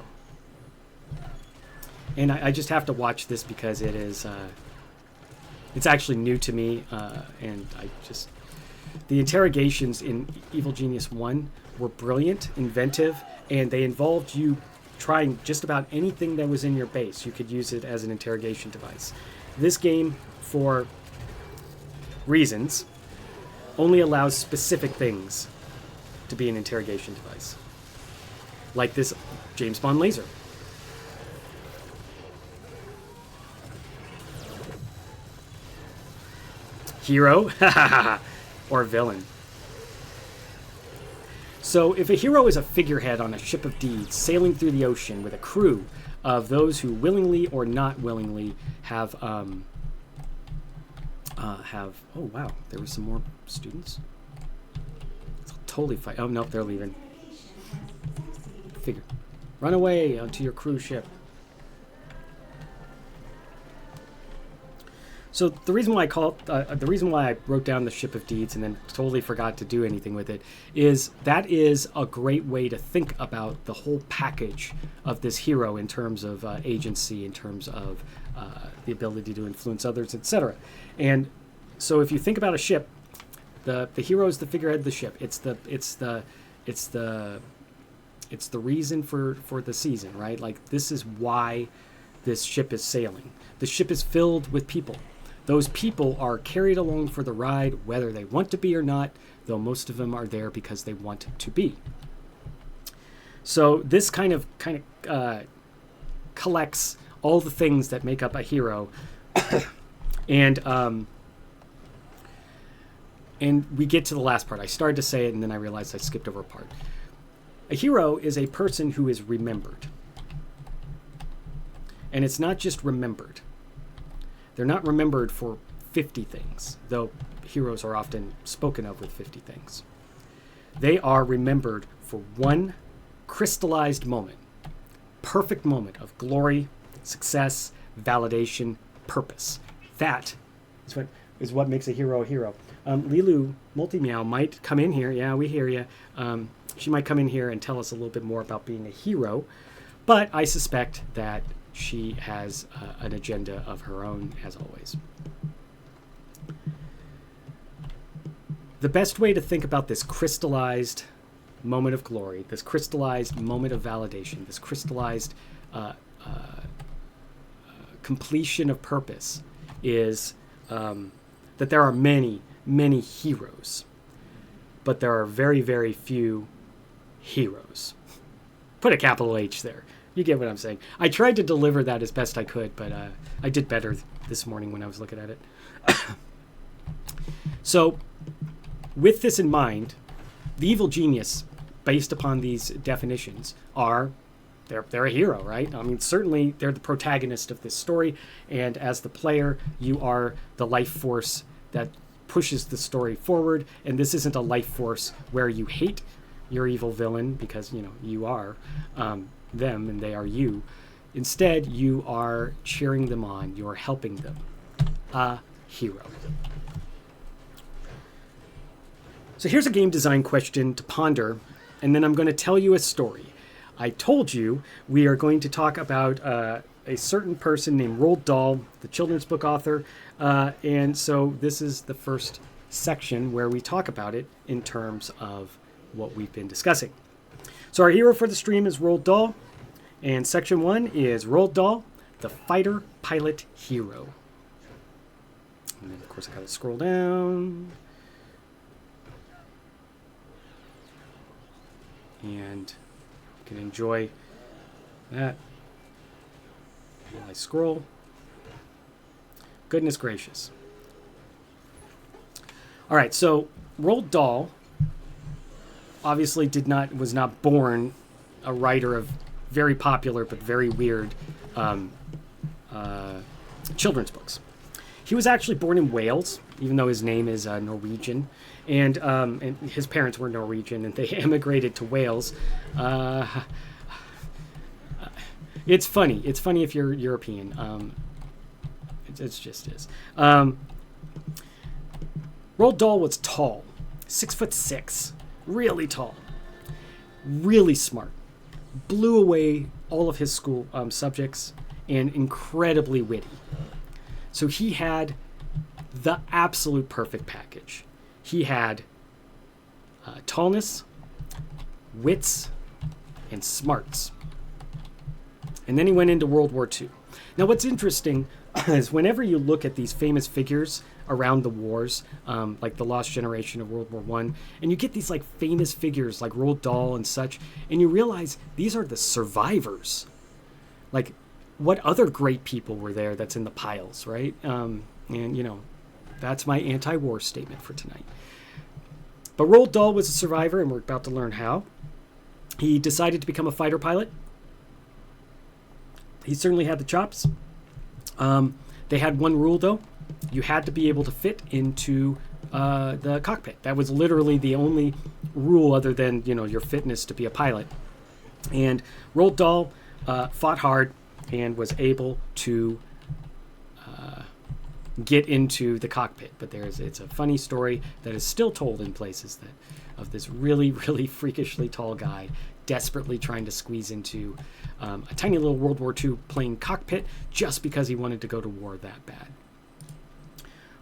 And I just have to watch this because it is... it's actually new to me, and I just... The interrogations in Evil Genius 1 were brilliant, inventive, and they involved you trying just about anything that was in your base. You could use it as an interrogation device. This game, for reasons, only allows specific things to be an interrogation device. Like this James Bond laser. Hero? Or villain. So if a hero is a figurehead on a ship of deeds sailing through the ocean with a crew of those who willingly or not willingly have oh wow, there were some more students. It's totally fine. Oh nope, they're leaving. Figure. Run away onto your cruise ship. So the reason why I wrote down the Ship of Deeds and then totally forgot to do anything with it is that is a great way to think about the whole package of this hero in terms of agency, in terms of the ability to influence others, etc. And so if you think about a ship, the hero is the figurehead of the ship. It's the reason for the season, right? Like this is why this ship is sailing. The ship is filled with people. Those people are carried along for the ride, whether they want to be or not, though most of them are there because they want to be. So this kind of collects all the things that make up a hero, and we get to the last part. I started to say it, and then I realized I skipped over a part. A hero is a person who is remembered, and it's not just remembered. They're not remembered for 50 things, though heroes are often spoken of with 50 things. They are remembered for one crystallized moment, perfect moment of glory, success, validation, purpose. That is what makes a hero a hero. Lilu Multimeow might come in here. Yeah, we hear you. She might come in here and tell us a little bit more about being a hero, but I suspect that she has an agenda of her own, as always. The best way to think about this crystallized moment of glory, this crystallized moment of validation, this crystallized completion of purpose is that there are many, many heroes, but there are very, very few heroes. Put a capital H there. You get what I'm saying. I tried to deliver that as best I could, but I did better this morning when I was looking at it. So, with this in mind, the evil genius, based upon these definitions, they're a hero, right? I mean, certainly they're the protagonist of this story, and as the player, you are the life force that pushes the story forward, and this isn't a life force where you hate your evil villain because, you are them and they are you. Instead, you are cheering them on. You're helping them. A hero. So here's a game design question to ponder, and then I'm going to tell you a story. I told you we are going to talk about a certain person named Roald Dahl, the children's book author, and so this is the first section where we talk about it in terms of what we've been discussing. So our hero for the stream is Roald Dahl, and section 1 is Roald Dahl, the fighter pilot hero. And then, of course, I got to scroll down. And you can enjoy that while I scroll. Goodness gracious. All right, so Roald Dahl obviously was not born a writer of very popular but very weird children's books. He was actually born in Wales even though his name is Norwegian. And his parents were Norwegian, and they emigrated to Wales. It's funny. It's funny if you're European. It just is. Roald Dahl was tall, 6'6", really tall, really smart, blew away all of his school subjects, and incredibly witty. So he had the absolute perfect package. He had tallness, wits, and smarts. And then he went into World War II. Now, what's interesting is whenever you look at these famous figures around the wars, like the Lost Generation of World War I, and you get these like famous figures like Roald Dahl and such, and you realize these are the survivors. Like, what other great people were there that's in the piles, right? And, you know, that's my anti-war statement for tonight. But Roald Dahl was a survivor, and we're about to learn how. He decided to become a fighter pilot. He certainly had the chops. They had one rule, though. You had to be able to fit into the cockpit. That was literally the only rule other than, you know, your fitness to be a pilot. And Roald Dahl fought hard and was able to get into the cockpit. But it's a funny story that is still told in places of this really, really freakishly tall guy desperately trying to squeeze into a tiny little World War II plane cockpit just because he wanted to go to war that bad.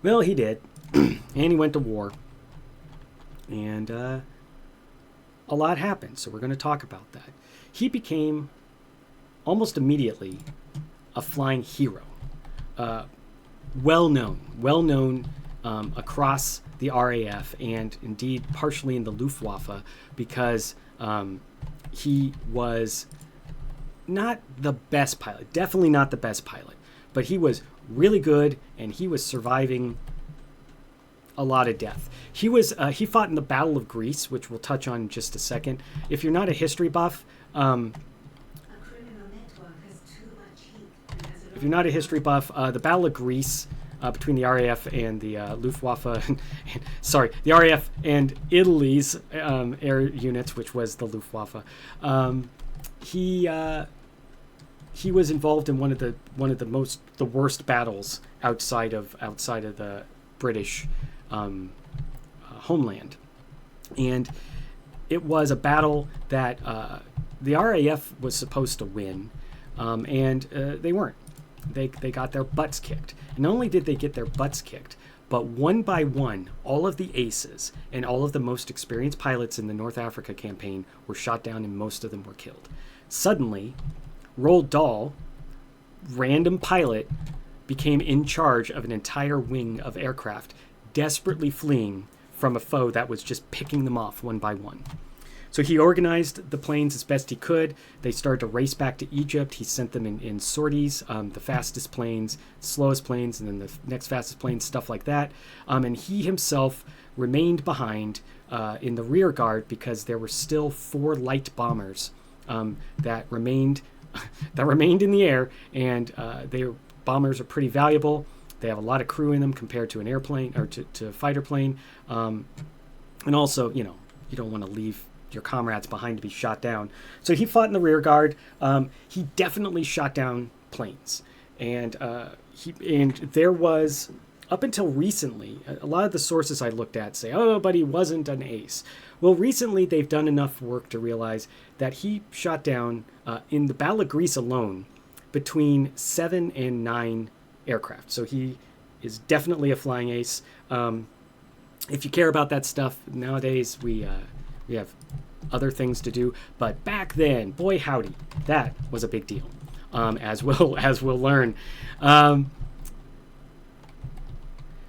Well, he did, and he went to war, and a lot happened, so we're going to talk about that. He became, almost immediately, a flying hero. Well-known across the RAF, and indeed partially in the Luftwaffe, because he was not the best pilot, definitely not the best pilot, but he was really good, and he was surviving a lot of death. He fought in the Battle of Greece, which we'll touch on in just a second. If you're not a history buff, the Battle of Greece between the RAF and the Luftwaffe, the RAF and Italy's air units, which was the Luftwaffe. He was involved in one of the worst battles outside of the British homeland, and it was a battle that the RAF was supposed to win, and they weren't. They got their butts kicked. And not only did they get their butts kicked, but one by one, all of the aces and all of the most experienced pilots in the North Africa campaign were shot down, and most of them were killed. Suddenly, Roald Dahl, random pilot, became in charge of an entire wing of aircraft, desperately fleeing from a foe that was just picking them off one by one. So he organized the planes as best he could. They started to race back to Egypt. He sent them in sorties, the fastest planes, slowest planes, and then the next fastest planes, stuff like that. And he himself remained behind in the rear guard because there were still 4 light bombers that remained in the air, and bombers are pretty valuable. They have a lot of crew in them compared to an airplane or to a fighter plane. And also, you don't want to leave your comrades behind to be shot down. So he fought in the rear guard. He definitely shot down planes. And there was, up until recently, a lot of the sources I looked at say, oh, but he wasn't an ace. Well, recently they've done enough work to realize that he shot down, in the Battle of Greece alone, between 7 and 9 aircraft. So he is definitely a flying ace. If you care about that stuff, nowadays we have other things to do. But back then, boy howdy, that was a big deal, as we'll learn.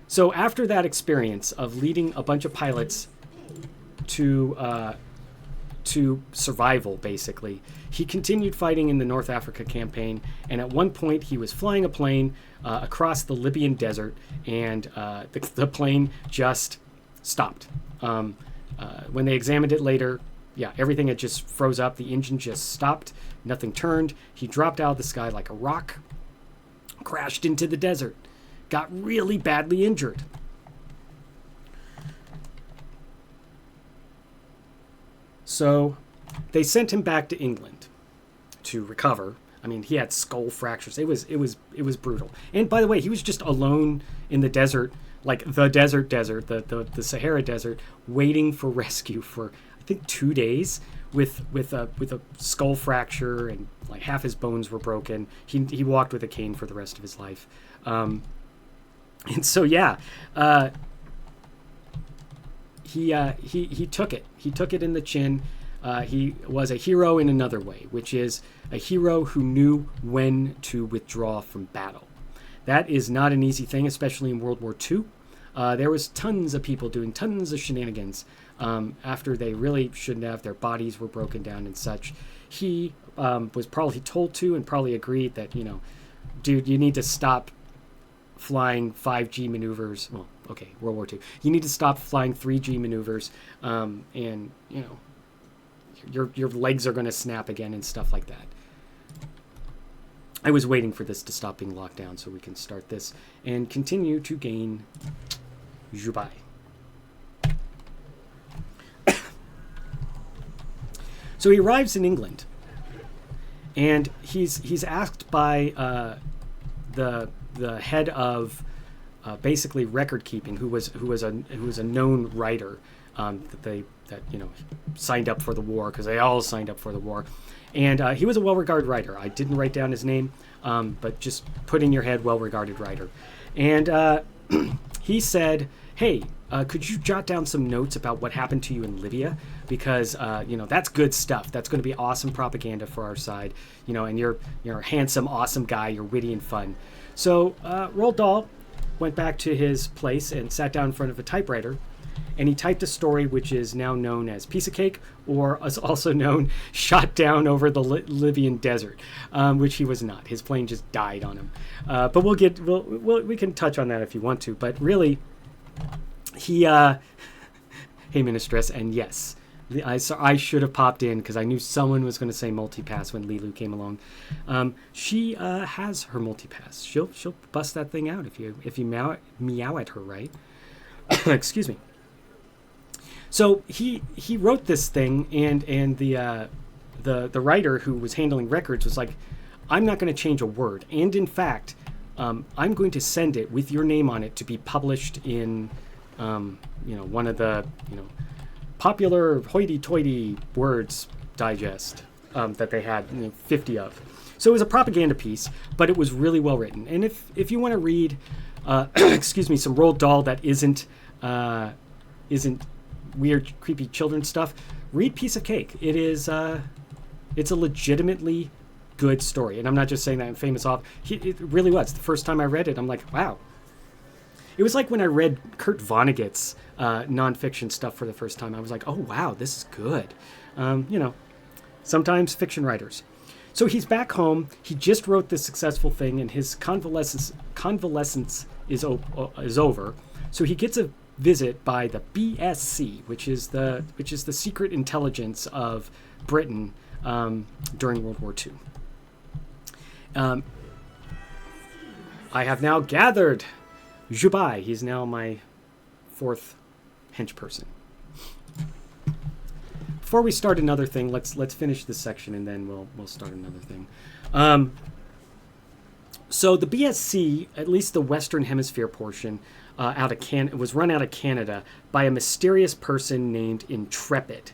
So after that experience of leading a bunch of pilots to survival, basically, he continued fighting in the North Africa campaign, and at one point he was flying a plane across the Libyan desert, and the plane just stopped. When they examined it later, everything had just froze up. The engine just stopped. Nothing turned. He dropped out of the sky like a rock, crashed into the desert, got really badly injured. So they sent him back to England to recover. I mean, he had skull fractures. It was brutal. And by the way, he was just alone in the desert, like the desert, the Sahara Desert, waiting for rescue for I think 2 days with a skull fracture, and like half his bones were broken. He walked with a cane for the rest of his life. And so yeah, he took it. He took it in the chin. He was a hero in another way, which is a hero who knew when to withdraw from battle. That is not an easy thing, especially in World War II. There was tons of people doing tons of shenanigans after they really shouldn't have. Their bodies were broken down and such. He was probably told to and probably agreed that, dude, you need to stop flying 5G maneuvers. Well, okay, World War II. You need to stop flying 3G maneuvers, and your legs are going to snap again and stuff like that. I was waiting for this to stop being locked down so we can start this and continue to gain Zhubai. So he arrives in England, and he's asked by the head of basically record keeping, who was a known writer that signed up for the war, because they all signed up for the war, and he was a well-regarded writer. I didn't write down his name, but just put in your head well-regarded writer, and he said, "Hey, could you jot down some notes about what happened to you in Libya? Because that's good stuff. That's going to be awesome propaganda for our side. And you're a handsome, awesome guy. You're witty and fun." So Roald Dahl went back to his place and sat down in front of a typewriter, and he typed a story which is now known as Piece of Cake, or is also known Shot Down Over the Libyan Desert, which he was not. His plane just died on him. But we can touch on that if you want to. But really, he, hey, Ministress, and yes, I should have popped in because I knew someone was going to say multipass when Lilu came along. She has her multipass. She'll bust that thing out if you meow at her, right? Excuse me. So he wrote this thing, and the writer who was handling records was like, "I'm not going to change a word, and in fact, I'm going to send it with your name on it to be published in one of the popular hoity-toity words digest that they had 50 of." So it was a propaganda piece, but it was really well written. And if you want to read excuse me, some Roald Dahl that isn't weird, creepy children's stuff, read Piece of Cake. It is it's a legitimately good story, and I'm not just saying that in famous author. It really was. The first time I read it, I'm like, wow. It was like when I read Kurt Vonnegut's nonfiction stuff for the first time. I was like, oh wow, this is good. Sometimes fiction writers. So he's back home. He just wrote this successful thing, and his convalescence is over. So he gets a visit by the BSC, which is the secret intelligence of Britain during World War II. I have now gathered Zhubai. He's now my fourth hench person. Before we start another thing, let's finish this section and then we'll start another thing. So the BSC, at least the Western Hemisphere portion, was run out of Canada by a mysterious person named Intrepid,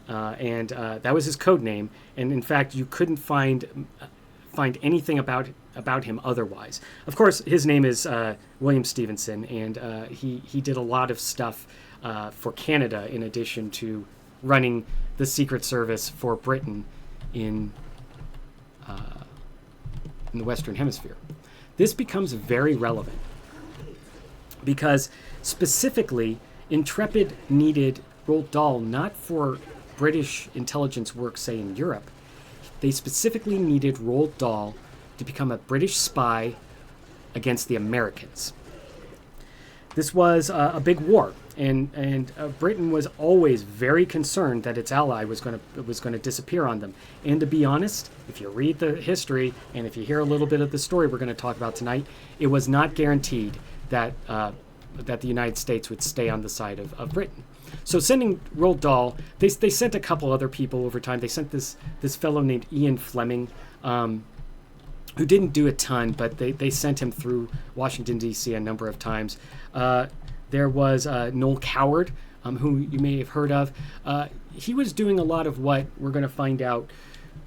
and that was his code name. And in fact, you couldn't find anything about him otherwise. Of course, his name is William Stevenson, and he did a lot of stuff for Canada in addition to running the Secret Service for Britain in the Western Hemisphere. This becomes very relevant because specifically Intrepid needed Roald Dahl not for British intelligence work, say in Europe. They specifically needed Roald Dahl to become a British spy against the Americans. This was a big war, and Britain was always very concerned that its ally was going to disappear on them. And to be honest, if you read the history and if you hear a little bit of the story we're going to talk about tonight, it was not guaranteed that the United States would stay on the side of Britain. So sending Roald Dahl, they sent a couple other people over time. They sent this fellow named Ian Fleming, who didn't do a ton, but they sent him through Washington, D.C. a number of times. There was Noel Coward, who you may have heard of. He was doing a lot of what we're going to find out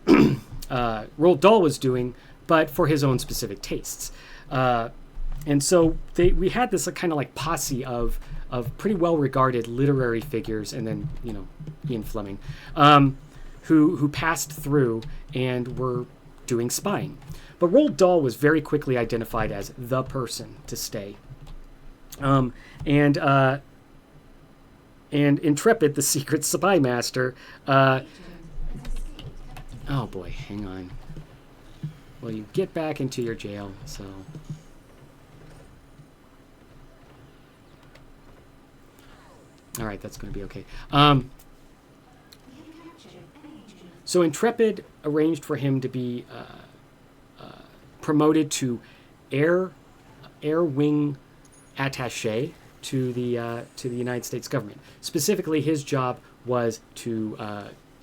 Roald Dahl was doing, but for his own specific tastes. And so we had this kind of like posse of pretty well-regarded literary figures, and then, Ian Fleming, who passed through and were doing spying. But Roald Dahl was very quickly identified as the person to stay. And Intrepid, the secret spy master, oh boy, hang on. Well, you get back into your jail, so... All right, that's going to be okay. So Intrepid arranged for him to be promoted to air wing attaché to the United States government. Specifically, his job was to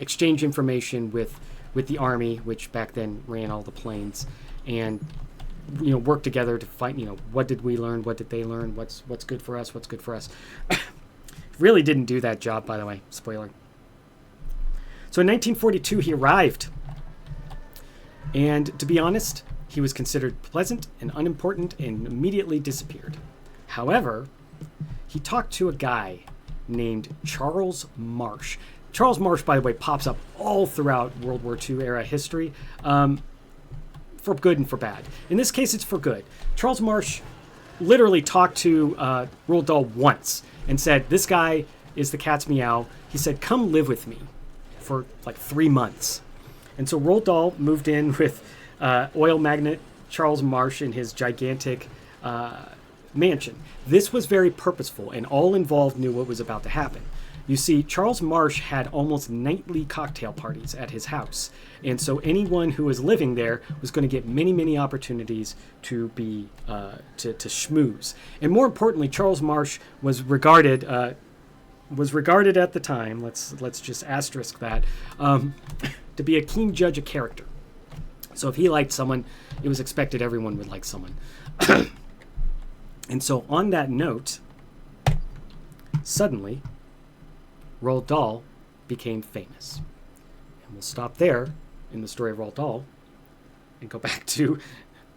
exchange information with the Army, which back then ran all the planes, and work together to find what did we learn, what did they learn, what's good for us, what's good for us. Really didn't do that job, by the way. Spoiler. So in 1942, he arrived. And to be honest, he was considered pleasant and unimportant and immediately disappeared. However, he talked to a guy named Charles Marsh. Charles Marsh, by the way, pops up all throughout World War II era history, for good and for bad. In this case, it's for good. Charles Marsh literally talked to Roald Dahl once and said, this guy is the cat's meow. He said, come live with me for like 3 months. And so Roald Dahl moved in with oil magnate Charles Marsh in his gigantic mansion. This was very purposeful, and all involved knew what was about to happen. You see, Charles Marsh had almost nightly cocktail parties at his house. And so anyone who was living there was going to get many, many opportunities to be to schmooze. And more importantly, Charles Marsh was regarded at the time, let's just asterisk that, to be a keen judge of character. So if he liked someone, it was expected everyone would like someone. And so on that note, suddenly, Roald Dahl became famous. And we'll stop there in the story of Roald Dahl and go back to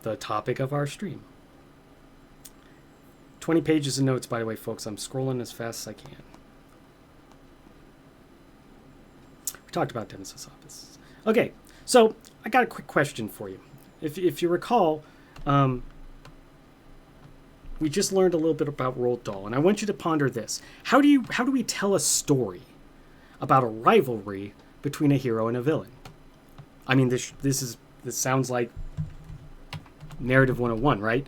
the topic of our stream. 20 pages of notes, by the way, folks. I'm scrolling as fast as I can. We talked about Dennis's office. Okay, so I got a quick question for you. If you recall, we just learned a little bit about Roald Dahl, and I want you to ponder this. How do we tell a story about a rivalry between a hero and a villain? I mean, this sounds like narrative 101, right?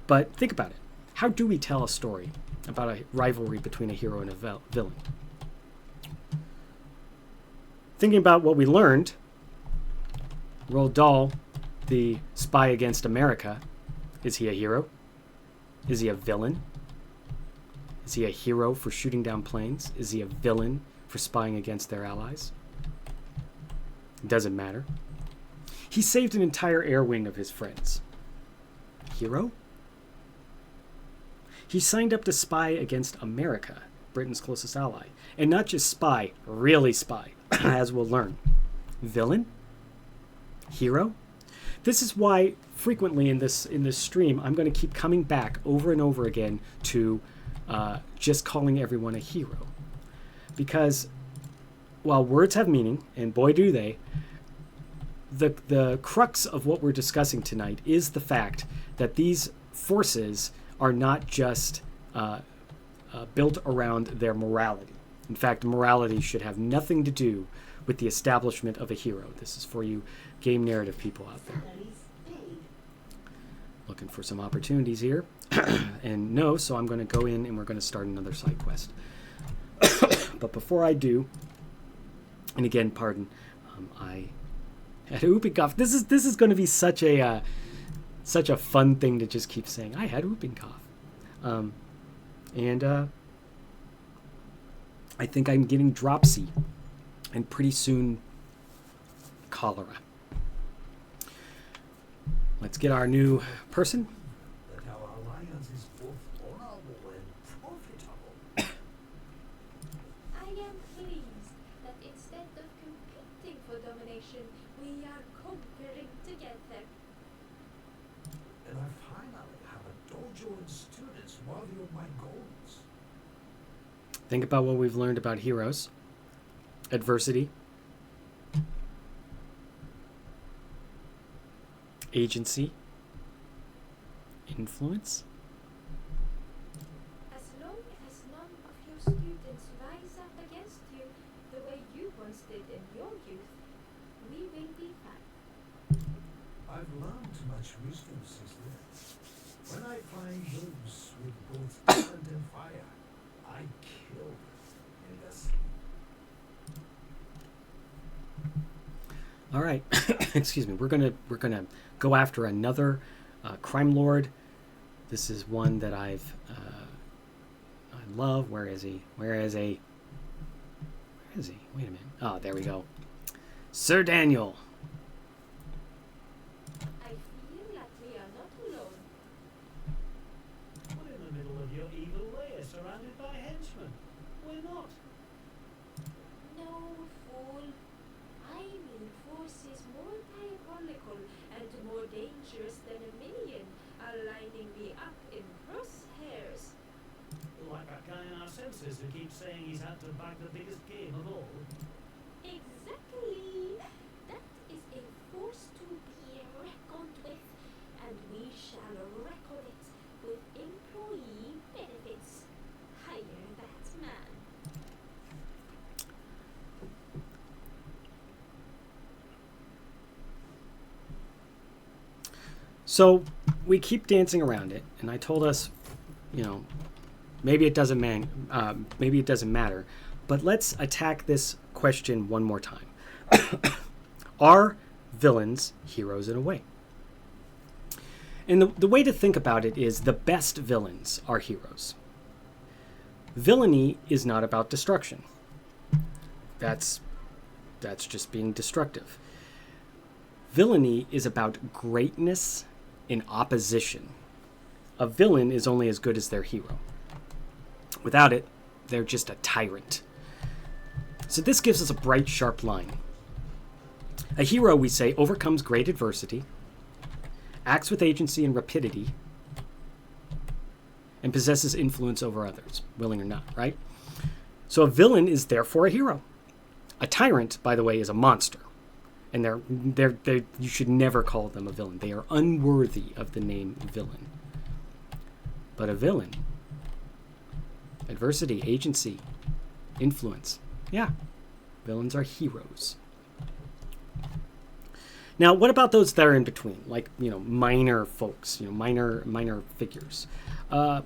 But think about it. How do we tell a story about a rivalry between a hero and a villain? Thinking about what we learned, Roald Dahl, the spy against America, is he a hero? Is he a villain? Is he a hero for shooting down planes? Is he a villain for spying against their allies? It doesn't matter. He saved an entire air wing of his friends. Hero? He signed up to spy against America, Britain's closest ally. And not just spy, really spy, as we'll learn. Villain? Hero? This is why frequently in this stream, I'm going to keep coming back over and over again to just calling everyone a hero. Because while words have meaning, and boy do they, the crux of what we're discussing tonight is the fact that these forces are not just built around their morality. In fact, morality should have nothing to do with the establishment of a hero. This is for you game narrative people out there. Looking for some opportunities here. And no, so I'm going to go in and we're going to start another side quest. But before I do, and again, pardon, I had a whooping cough. This is going to be such a fun thing to just keep saying. I had a whooping cough. I think I'm getting dropsy, and pretty soon cholera. Let's get our new person. That our alliance is both honorable and profitable. I am pleased that instead of competing for domination, we are conquering together. And I finally have a dojo and students worthy of my goals. Think about what we've learned about heroes. Adversity. Agency. Influence. As long as none of your students rise up against you the way you once did in your youth, we will be fine. I've learned much wisdom since then. When I find those with both talent and fire, I kill them in their sleep. All right. Excuse me. We're gonna go after another crime lord. This is one that I love. Where is he? Where is he? Wait a minute. Oh, there we go. Sir Daniel. I feel like we are not alone. We're in the middle of your evil lair, surrounded by henchmen. We're not. No, fool. I mean forces more diabolical and more dangerous than a million are lining me up in crosshairs. Like that guy in our census who keeps saying he's had to back the biggest game of all. Exactly. That is a force to be reckoned with, and we shall reckon it with employee benefits. Hire that man. So we keep dancing around it, and I told us, maybe it doesn't matter, but let's attack this question one more time. Are villains heroes in a way? And the way to think about it is the best villains are heroes. Villainy is not about destruction. That's just being destructive. Villainy is about greatness in opposition. A villain is only as good as their hero. Without it, they're just a tyrant. So this gives us a bright, sharp line. A hero, we say, overcomes great adversity, acts with agency and rapidity, and possesses influence over others, willing or not, right? So a villain is therefore a hero. A tyrant, by the way, is a monster. And you should never call them a villain. They are unworthy of the name villain. But a villain, adversity, agency, influence. Yeah, villains are heroes. Now, what about those that are in between, like minor folks, minor figures? The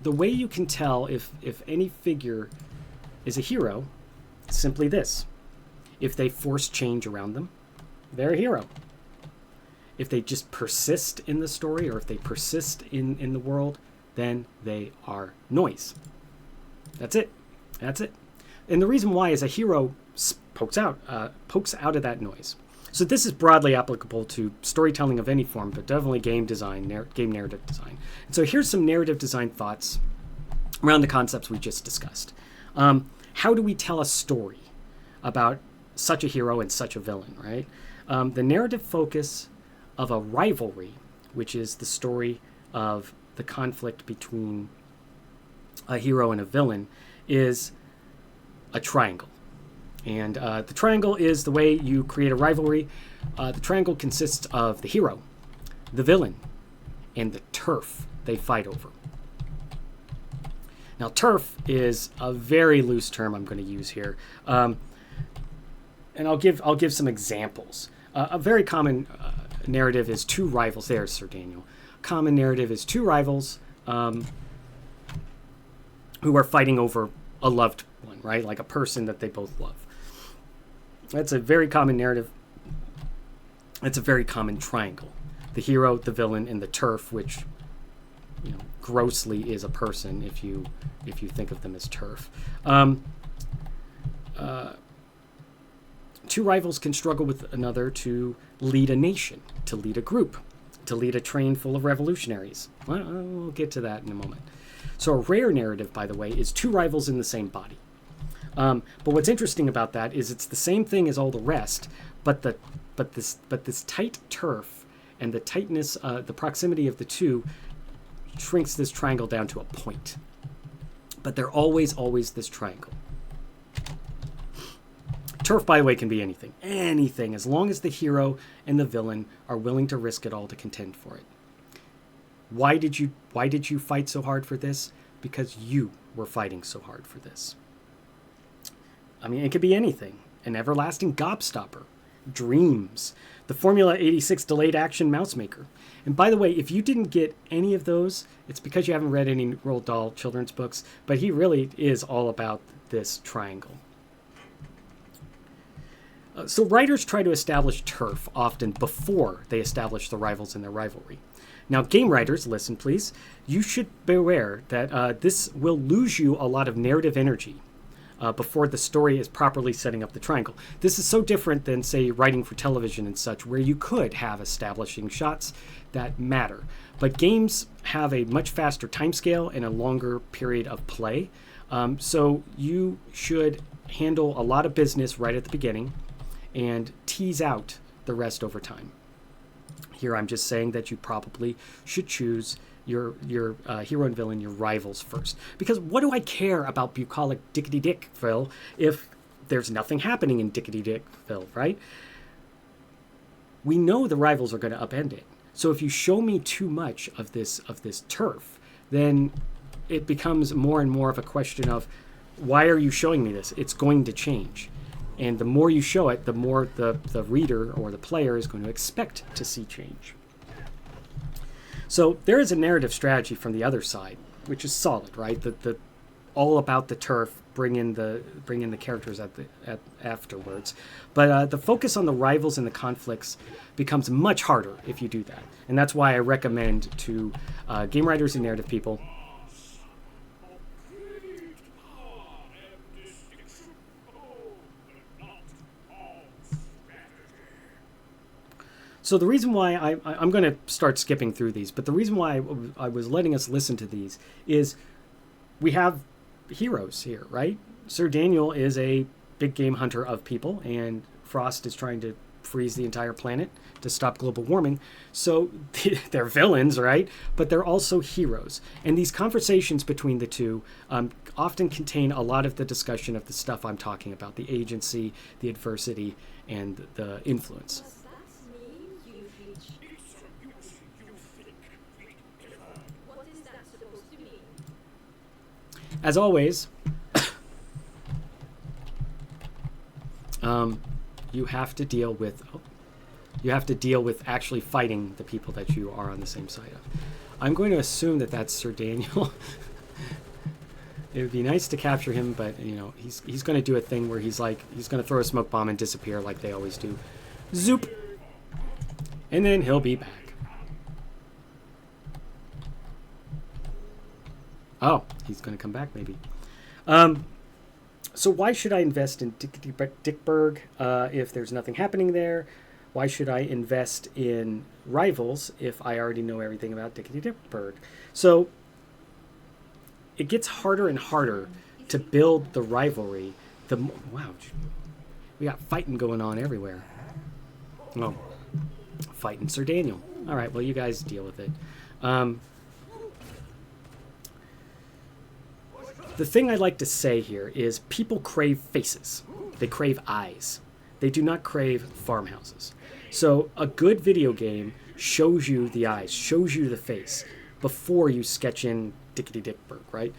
way you can tell if any figure is a hero is simply this: if they force change around them, they're a hero. If they just persist in the story, or if they persist in the world, then they are noise. That's it. And the reason why is a hero pokes out of that noise. So this is broadly applicable to storytelling of any form, but definitely game design, game narrative design. And so here's some narrative design thoughts around the concepts we just discussed. How do we tell a story about such a hero and such a villain, right? The narrative focus of a rivalry, which is the story of the conflict between a hero and a villain, is a triangle. And the triangle is the way you create a rivalry. The triangle consists of the hero, the villain, and the turf they fight over. Now, turf is a very loose term I'm going to use here. And I'll give some examples. A very common narrative is two rivals. There's Sir Daniel. Common narrative is two rivals who are fighting over a loved one, right? Like a person that they both love. That's a very common narrative. It's a very common triangle. The hero, the villain, and the turf, which grossly is a person if you think of them as turf. two rivals can struggle with another to lead a nation, to lead a group, to lead a train full of revolutionaries. Well, we'll get to that in a moment. So a rare narrative, by the way, is two rivals in the same body. But what's interesting about that is it's the same thing as all the rest, but this tight turf and the tightness, the proximity of the two, shrinks this triangle down to a point. But they're always this triangle. Turf, by the way, can be anything. Anything, as long as the hero and the villain are willing to risk it all to contend for it. Why did you fight so hard for this? Because you were fighting so hard for this. I mean, it could be anything. An everlasting gobstopper. Dreams. The Formula 86 delayed action mouse maker. And by the way, if you didn't get any of those, it's because you haven't read any Roald Dahl children's books, but he really is all about this triangle. So writers try to establish turf often before they establish the rivals in their rivalry. Now, game writers, listen please, you should beware that this will lose you a lot of narrative energy before the story is properly setting up the triangle. This is so different than, say, writing for television and such, where you could have establishing shots that matter. But games have a much faster timescale and a longer period of play. So you should handle a lot of business right at the beginning and tease out the rest over time. Here I'm just saying that you probably should choose your hero and villain, your rivals first. Because what do I care about bucolic Dickety-Dickville if there's nothing happening in Dickety-Dickville, right? We know the rivals are going to upend it. So if you show me too much of this turf, then it becomes more and more of a question of, why are you showing me this? It's going to change. And the more you show it, the more the reader or the player is going to expect to see change. So there is a narrative strategy from the other side, which is solid, right? The all about the turf, bring in the characters afterwards. But the focus on the rivals and the conflicts becomes much harder if you do that. And that's why I recommend to game writers and narrative people, so the reason why I'm going to start skipping through these, but the reason why I was letting us listen to these is we have heroes here, right? Sir Daniel is a big game hunter of people, and Frost is trying to freeze the entire planet to stop global warming. So they're villains, right? But they're also heroes. And these conversations between the two often contain a lot of the discussion of the stuff I'm talking about, the agency, the adversity, and the influence. As always, you have to deal with actually fighting the people that you are on the same side of. I'm going to assume that that's Sir Daniel. It would be nice to capture him, but he's going to do a thing where he's going to throw a smoke bomb and disappear like they always do. Zoop, and then he'll be back. Oh, he's going to come back, maybe. So why should I invest in Dickburg if there's nothing happening there? Why should I invest in Rivals if I already know everything about Dickburg? So it gets harder and harder to build the rivalry. Wow, we got fighting going on everywhere. Oh, fighting Sir Daniel. All right, well, you guys deal with it. The thing I like to say here is people crave faces. They crave eyes. They do not crave farmhouses. So a good video game shows you the eyes, shows you the face before you sketch in Dickety-Dickburg, right?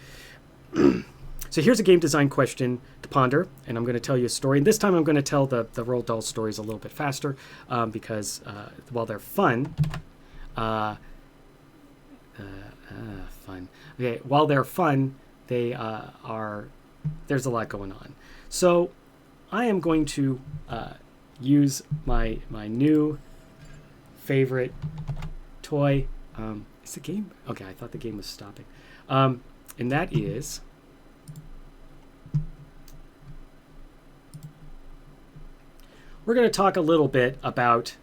So here's a game design question to ponder, and I'm going to tell you a story. And this time I'm going to tell the Roald Dahl stories a little bit faster because while they're fun, Okay, while they're fun, they there's a lot going on. So I am going to use my new favorite toy. Is the game? Okay, I thought the game was stopping. And that is we're going to talk a little bit about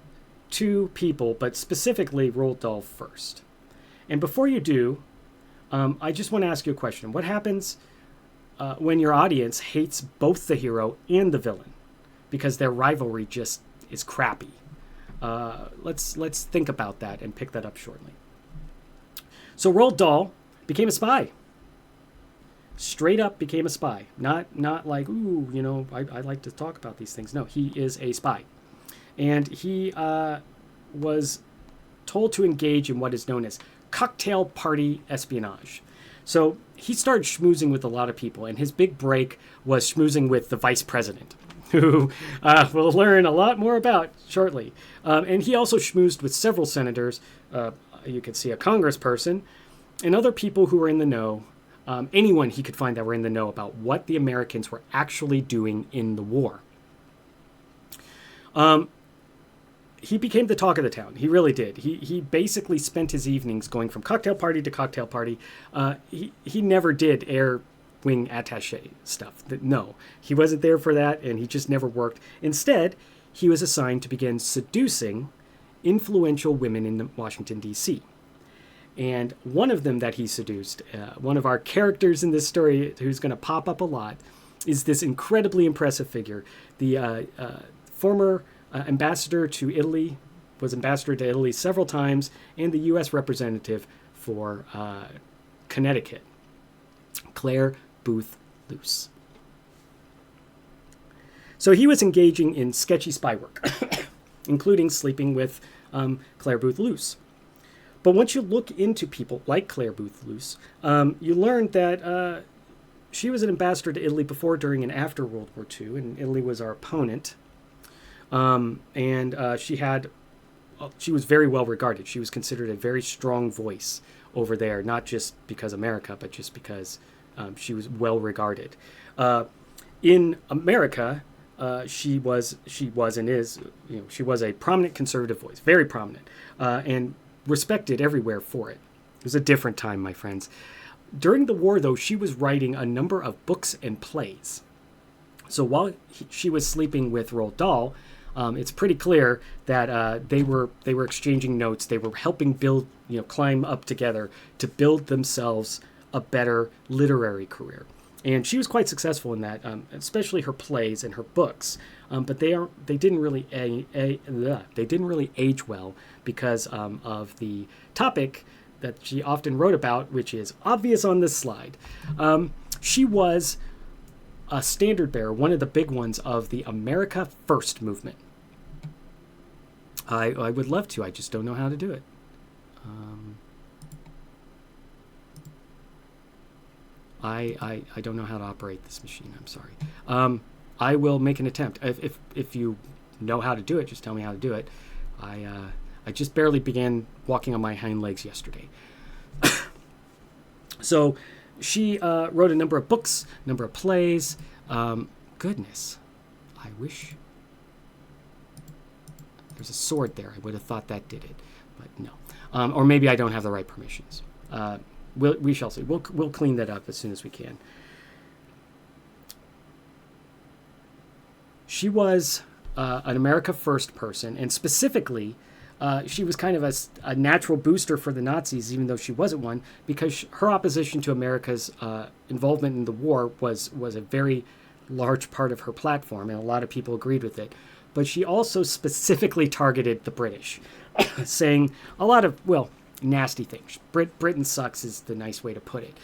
two people, but specifically Roald Dahl first. And before you do, I just want to ask you a question. What happens when your audience hates both the hero and the villain because their rivalry just is crappy? Let's think about that and pick that up shortly. So Roald Dahl became a spy. Straight up became a spy. Not like, ooh, you know, I like to talk about these things. No, he is a spy. And he was told to engage in what is known as cocktail party espionage. So he started schmoozing with a lot of people, and his big break was schmoozing with the vice president, who we'll learn a lot more about shortly. And he also schmoozed with several senators. You can see a congressperson, and other people who were in the know. Anyone he could find that were in the know about what the Americans were actually doing in the war. He became the talk of the town. He really did. He basically spent his evenings going from cocktail party to cocktail party. He never did air wing attaché stuff. No, he wasn't there for that, and he just never worked. Instead, he was assigned to begin seducing influential women in Washington, D.C. And one of them that he seduced, one of our characters in this story who's going to pop up a lot, is this incredibly impressive figure, the former ambassador to Italy, was ambassador to Italy several times, and the U.S. representative for Connecticut, Claire Booth Luce. So he was engaging in sketchy spy work, including sleeping with Claire Booth Luce. But once you look into people like Claire Booth Luce, you learn that she was an ambassador to Italy before, during, and after World War II, and Italy was our opponent. She was very well regarded. She was considered a very strong voice over there, not just because America, but just because she was well regarded. In America, she was and is, she was a prominent conservative voice, very prominent, and respected everywhere for it. It was a different time, my friends. During the war, though, she was writing a number of books and plays. So while she was sleeping with Roald Dahl, it's pretty clear that they were exchanging notes. They were helping build, climb up together to build themselves a better literary career. And she was quite successful in that, especially her plays and her books. But they didn't really age well because of the topic that she often wrote about, which is obvious on this slide. She was a standard bearer, one of the big ones of the America First movement. I would love to. I just don't know how to do it. I don't know how to operate this machine. I'm sorry. I will make an attempt. If you know how to do it, just tell me how to do it. I just barely began walking on my hind legs yesterday. So she wrote a number of books, a number of plays. Goodness, I wish there's a sword there. I would have thought that did it, but no. Or maybe I don't have the right permissions. We shall see. We'll clean that up as soon as we can. She was an America First person, and specifically, she was kind of a natural booster for the Nazis, even though she wasn't one, because her opposition to America's involvement in the war was a very large part of her platform, and a lot of people agreed with it. But she also specifically targeted the British, saying a lot of, nasty things. Britain sucks is the nice way to put it.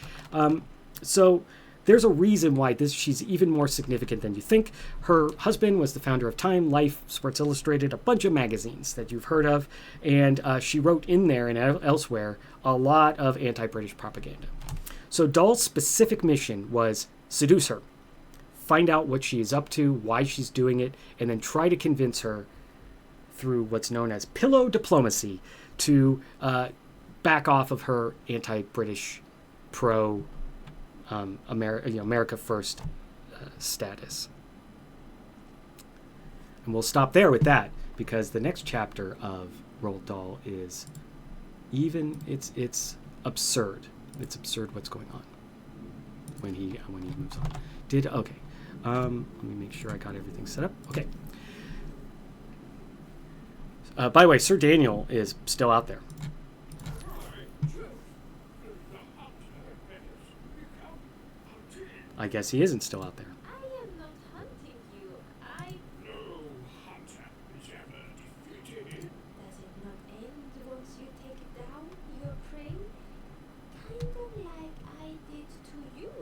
So there's a reason why she's even more significant than you think. Her husband was the founder of Time, Life, Sports Illustrated, a bunch of magazines that you've heard of, and she wrote in there and elsewhere a lot of anti-British propaganda. So Dahl's specific mission was seduce her, find out what she is up to, why she's doing it, and then try to convince her through what's known as pillow diplomacy to back off of her anti-British, America First status. And we'll stop there with that, because the next chapter of Roald Dahl is it's absurd. It's absurd what's going on when he moves on. Okay. Let me make sure I got everything set up. Okay. By the way, Sir Daniel is still out there. I guess he isn't still out there. I am not hunting you. No hunter is ever defeated. Does it not end once you take down your prey? Kind of like I did to you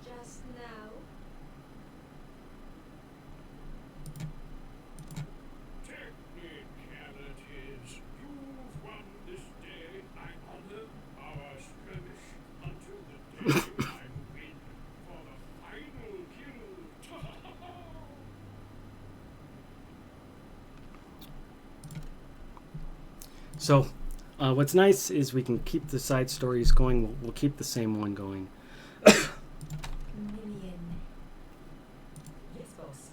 just now. Technicalities. You've won this day. I honor our skirmish until the day I win for the final kill. So, what's nice is we can keep the side stories going. We'll keep the same one going. Million. Yes, boss.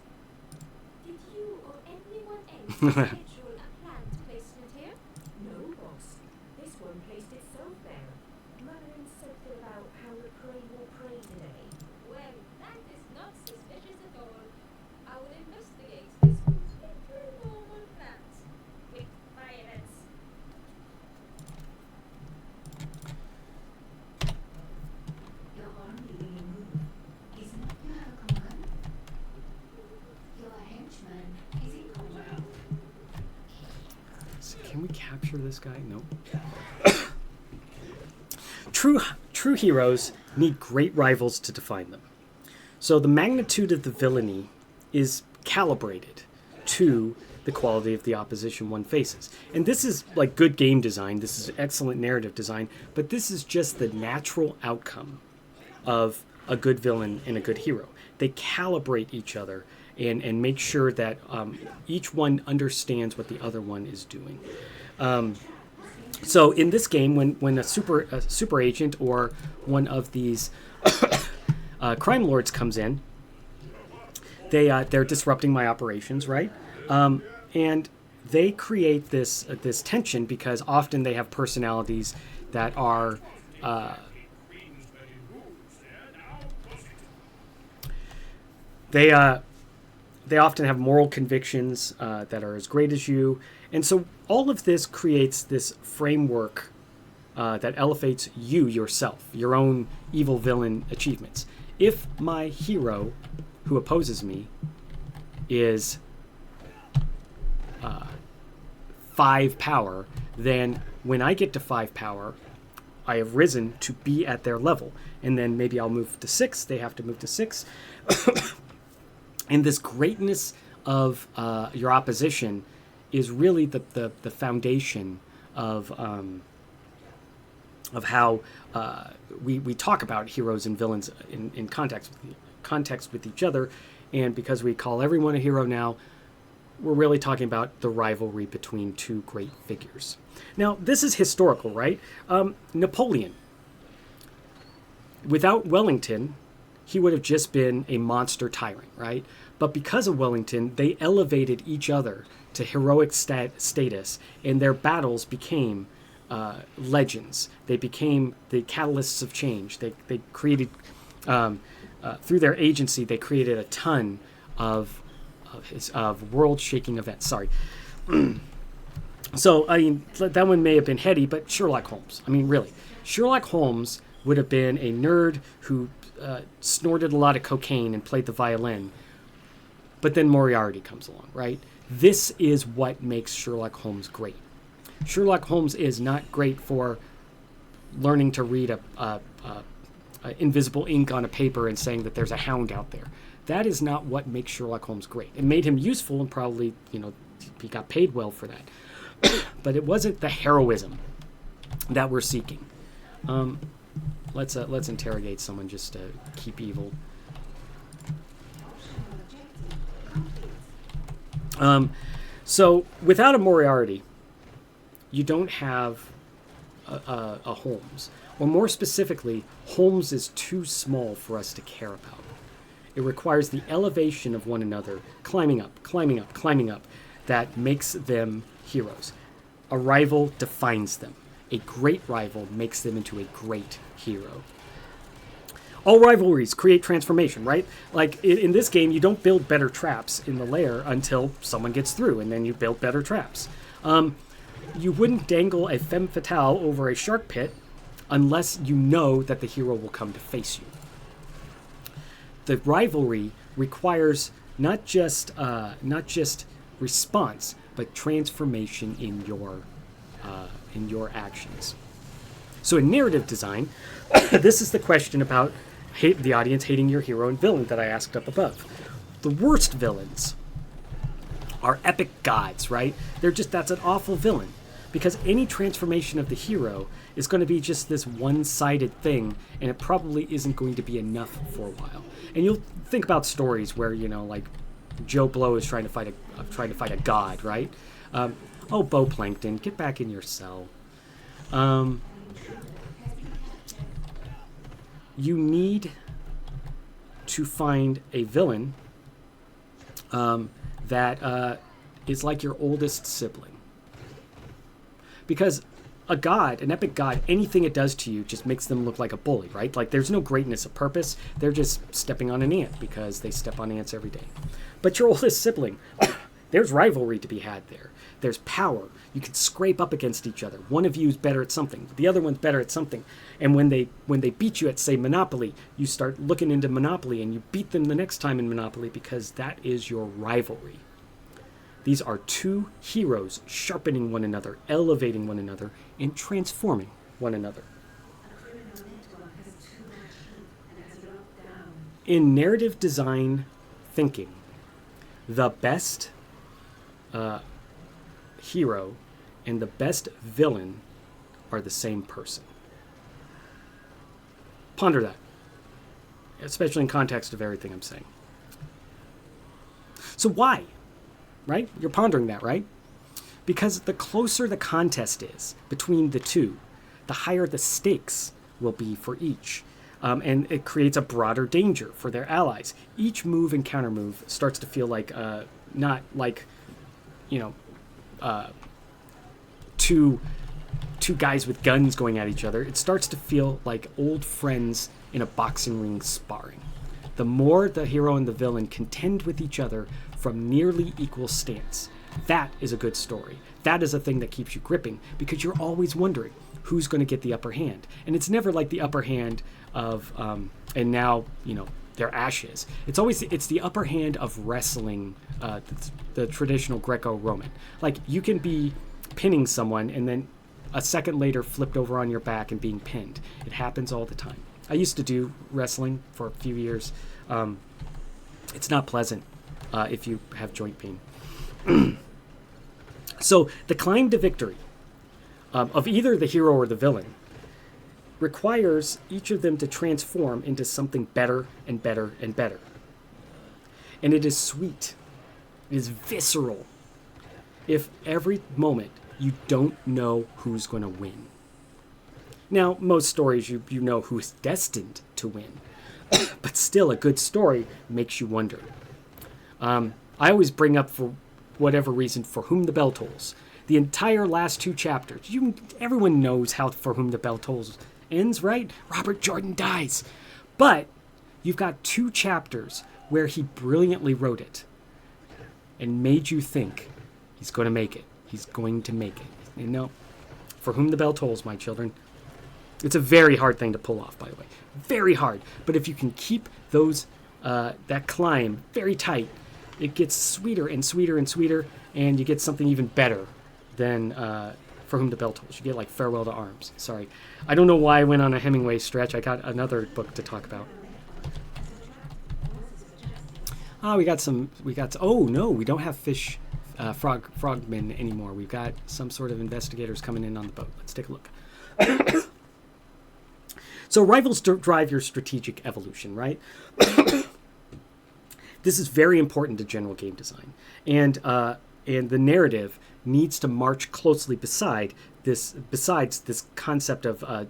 Did you or anyone else schedule a plant placement here? No, boss. This one placed itself there. Muttering something about how the prey will pray today. Well, that is not suspicious at all. I will investigate this completely normal plant with violence. Your army will move. Isn't you have a command? Your henchman is in command. Can we capture this guy? Nope. True heroes need great rivals to define them. So the magnitude of the villainy is calibrated to the quality of the opposition one faces. And this is like good game design. This is excellent narrative design. But this is just the natural outcome of a good villain and a good hero. They calibrate each other and make sure that each one understands what the other one is doing. So in this game, when a super agent or one of these crime lords comes in, they're disrupting my operations, right? And they create this tension because often they have personalities that are they often have moral convictions that are as great as you, and so all of this creates this framework that elevates you yourself, your own evil villain achievements. If my hero who opposes me is 5 power, then when I get to 5 power, I have risen to be at their level. And then maybe I'll move to 6. They have to move to 6. And this greatness of your opposition is really the foundation of how we talk about heroes and villains in context with each other. And because we call everyone a hero now, we're really talking about the rivalry between two great figures. Now, this is historical, right? Napoleon. Without Wellington, he would have just been a monster tyrant, right? But because of Wellington, they elevated each other to heroic status, and their battles became legends. They became the catalysts of change. They created, through their agency, they created a ton of world-shaking events. Sorry. So, I mean, that one may have been heady, but Sherlock Holmes. I mean, really. Sherlock Holmes would have been a nerd who snorted a lot of cocaine and played the violin. But then Moriarty comes along, right? This is what makes Sherlock Holmes great. Sherlock Holmes is not great for learning to read a invisible ink on a paper and saying that there's a hound out there. That is not what makes Sherlock Holmes great. It made him useful, and probably, he got paid well for that. But it wasn't the heroism that we're seeking. Let's interrogate someone just to keep evil. So without a Moriarty, you don't have a Holmes. Or more specifically, Holmes is too small for us to care about. It requires the elevation of one another, climbing up, that makes them heroes. A rival defines them. A great rival makes them into a great hero. All rivalries create transformation, right? Like in this game, you don't build better traps in the lair until someone gets through, and then you build better traps. You wouldn't dangle a femme fatale over a shark pit unless you know that the hero will come to face you. The rivalry requires not just response, but transformation in your actions. So in narrative design, this is the question about the audience hating your hero and villain that I asked up above. The worst villains are epic gods, right? That's an awful villain. Because any transformation of the hero is going to be just this one-sided thing, and it probably isn't going to be enough for a while. And you'll think about stories where, like Joe Blow is trying to fight a god, right? Oh, Bo Plankton, get back in your cell. You need to find a villain that is like your oldest sibling. Because an epic god, anything it does to you just makes them look like a bully, right? Like there's no greatness of purpose. They're just stepping on an ant because they step on ants every day. But your oldest sibling, there's rivalry to be had there. There's power. You can scrape up against each other. One of you is better at something. The other one's better at something. And when they beat you at, say, Monopoly, you start looking into Monopoly and you beat them the next time in Monopoly because that is your rivalry. These are two heroes sharpening one another, elevating one another, and transforming one another. In narrative design thinking, the best hero and the best villain are the same person. Ponder that, especially in context of everything I'm saying. So why? Right? You're pondering that, right? Because the closer the contest is between the two, the higher the stakes will be for each. And it creates a broader danger for their allies. Each move and counter move starts to feel like, not like, two guys with guns going at each other. It starts to feel like old friends in a boxing ring sparring. The more the hero and the villain contend with each other from nearly equal stance, that is a good story. That is a thing that keeps you gripping because you're always wondering who's going to get the upper hand. And it's never like the upper hand of, and now, their ashes. It's the upper hand of wrestling, the traditional Greco-Roman. Like you can be pinning someone and then a second later flipped over on your back and being pinned. It happens all the time. I used to do wrestling for a few years. It's not pleasant if you have joint pain. So the climb to victory of either the hero or the villain requires each of them to transform into something better and better and better. And it is sweet. It is visceral. If every moment you don't know who's going to win. Now, most stories you know who is destined to win. But still, a good story makes you wonder. I always bring up, for whatever reason, For Whom the Bell Tolls. The entire last two chapters. Everyone knows how For Whom the Bell Tolls ends, right? Robert Jordan dies. But you've got two chapters where he brilliantly wrote it and made you think he's going to make it. He's going to make it. And no, For Whom the Bell Tolls, my children. It's a very hard thing to pull off, by the way. Very hard. But if you can keep that climb very tight, it gets sweeter and sweeter and sweeter, and you get something even better than For Whom the Bell Tolls. You get like Farewell to Arms. Sorry. I don't know why I went on a Hemingway stretch. I got another book to talk about. Oh no, we don't have frogmen anymore. We've got some sort of investigators coming in on the boat. Let's take a look. So rivals drive your strategic evolution, right? This is very important to general game design, and the narrative needs to march closely besides this concept of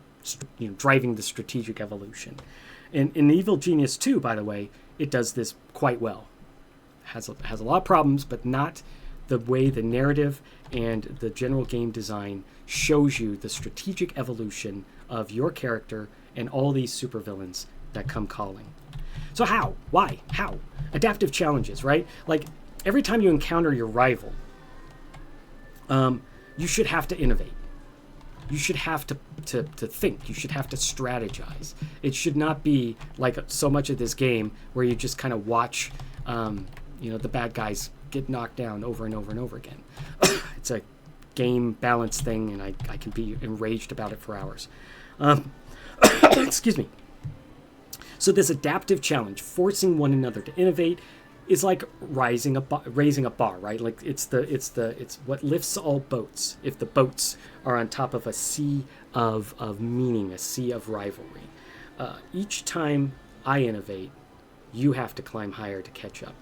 driving the strategic evolution. And in Evil Genius 2, by the way, it does this quite well. Has a lot of problems, but not the way the narrative and the general game design shows you the strategic evolution of your character and all these supervillains that come calling. So how? Why? How? Adaptive challenges, right? Like every time you encounter your rival, you should have to innovate. You should have to think. You should have to strategize. It should not be like so much of this game where you just kind of watch, the bad guys get knocked down over and over and over again. It's a game balance thing, and I can be enraged about it for hours. Excuse me. So this adaptive challenge, forcing one another to innovate, is like raising a bar, right? Like it's what lifts all boats. If the boats are on top of a sea of meaning, a sea of rivalry, each time I innovate, you have to climb higher to catch up.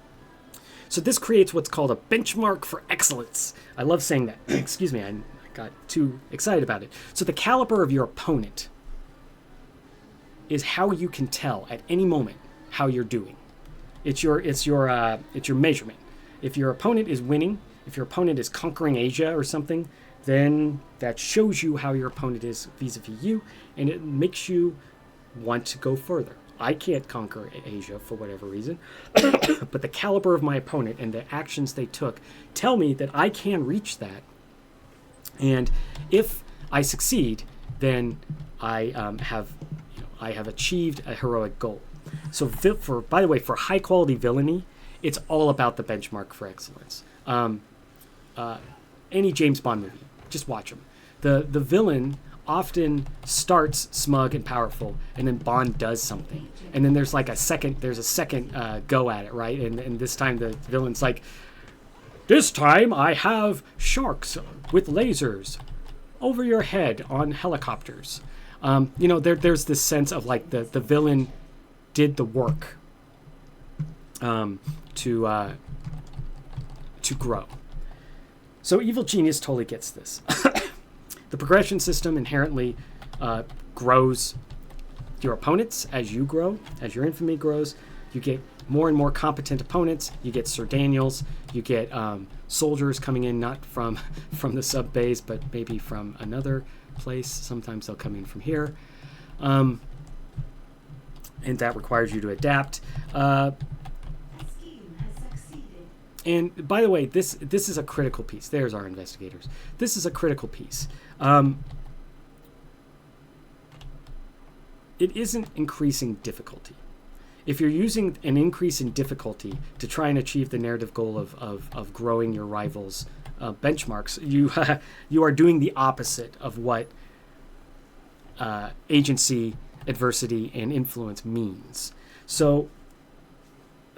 So this creates what's called a benchmark for excellence. I love saying that. Excuse me, I got too excited about it. So the caliber of your opponent is how you can tell at any moment how you're doing. It's your measurement. If your opponent is winning, if your opponent is conquering Asia or something, then that shows you how your opponent is vis-a-vis you, and it makes you want to go further. I can't conquer Asia for whatever reason, but the caliber of my opponent and the actions they took tell me that I can reach that. And if I succeed, then I have achieved a heroic goal. So by the way, for high quality villainy, it's all about the benchmark for excellence. Any James Bond movie, just watch them. The villain often starts smug and powerful, and then Bond does something, and then there's a second go at it, right? And this time the villain's like, this time I have sharks with lasers over your head on helicopters. There's this sense of like the villain did the work to grow. So Evil Genius totally gets this. The progression system inherently grows your opponents as you grow, as your infamy grows. You get more and more competent opponents. You get Sir Daniels. You get soldiers coming in not from the sub base, but maybe from another place. Sometimes they'll come in from here. And that requires you to adapt. And by the way, this is a critical piece. There's our investigators. This is a critical piece. It isn't increasing difficulty. If you're using an increase in difficulty to try and achieve the narrative goal of growing your rivals' benchmarks, you are doing the opposite of what agency, adversity, and influence means. So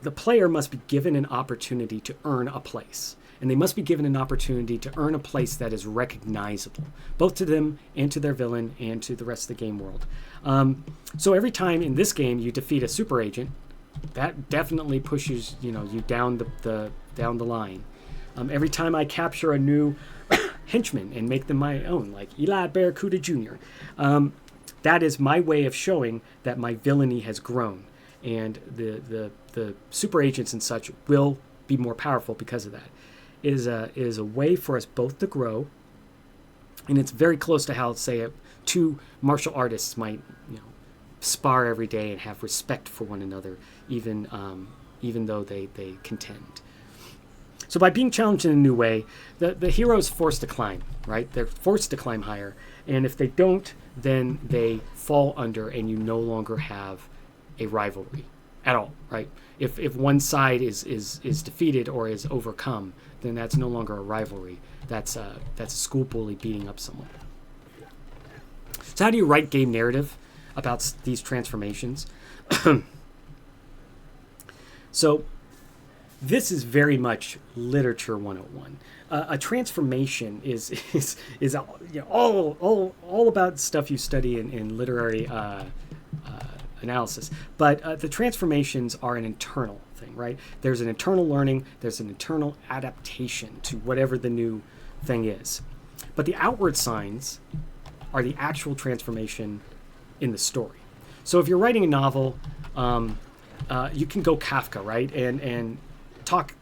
the player must be given an opportunity to earn a place. And they must be given an opportunity to earn a place that is recognizable, both to them and to their villain and to the rest of the game world. So every time in this game you defeat a super agent, that definitely pushes you down the line. Every time I capture a new henchman and make them my own, like Elad Barracuda Jr., that is my way of showing that my villainy has grown. And the super agents and such will be more powerful because of that. It is a way for us both to grow, and it's very close to how, say, two martial artists might spar every day and have respect for one another, even though they contend. So by being challenged in a new way, the hero is forced to climb, right? They're forced to climb higher, and if they don't, then they fall under, and you no longer have a rivalry at all, right? If one side is defeated or is overcome, then that's no longer a rivalry. That's a school bully beating up someone. So how do you write game narrative about these transformations? So this is very much literature 101. A transformation is all about stuff you study in literary analysis, but the transformations are an internal thing, right? There's an internal learning, there's an internal adaptation to whatever the new thing is, but the outward signs are the actual transformation in the story. So if you're writing a novel, you can go Kafka, right, and talk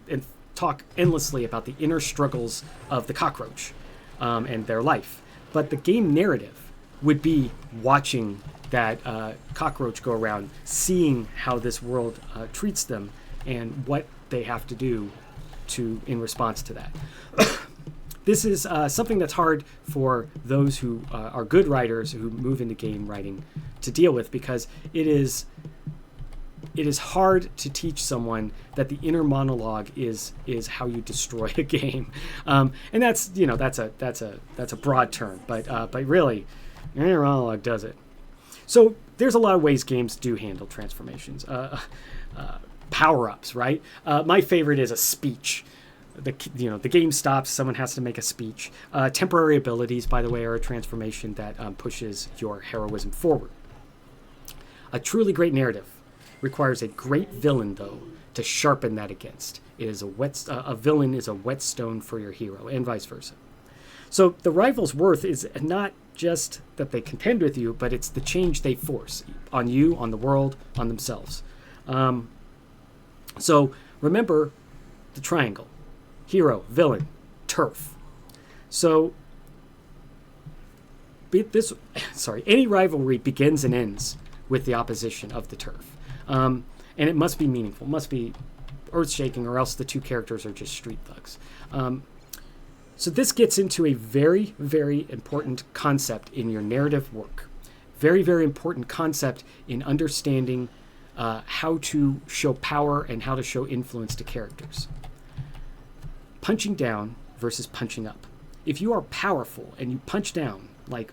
endlessly about the inner struggles of the cockroach and their life, but the game narrative would be watching that cockroach go around, seeing how this world treats them and what they have to do in response to that. this is something that's hard for those who are good writers who move into game writing to deal with, because it is hard to teach someone that the inner monologue is how you destroy a game, and that's that's a broad term, but really, the inner monologue does it. So there's a lot of ways games do handle transformations. Power-ups, right? My favorite is a speech. The game stops, someone has to make a speech. Temporary abilities, by the way, are a transformation that pushes your heroism forward. A truly great narrative requires a great villain, though, to sharpen that against. It is a villain is a whetstone for your hero, and vice versa. So the rival's worth is not just that they contend with you, but it's the change they force on you, on the world, on themselves. So remember the triangle: hero, villain, turf. So any rivalry begins and ends with the opposition of the turf. And it must be meaningful, must be earth-shaking, or else the two characters are just street thugs. So this gets into a very, very important concept in your narrative work. Very, very important concept in understanding how to show power and how to show influence to characters. Punching down versus punching up. If you are powerful and you punch down, like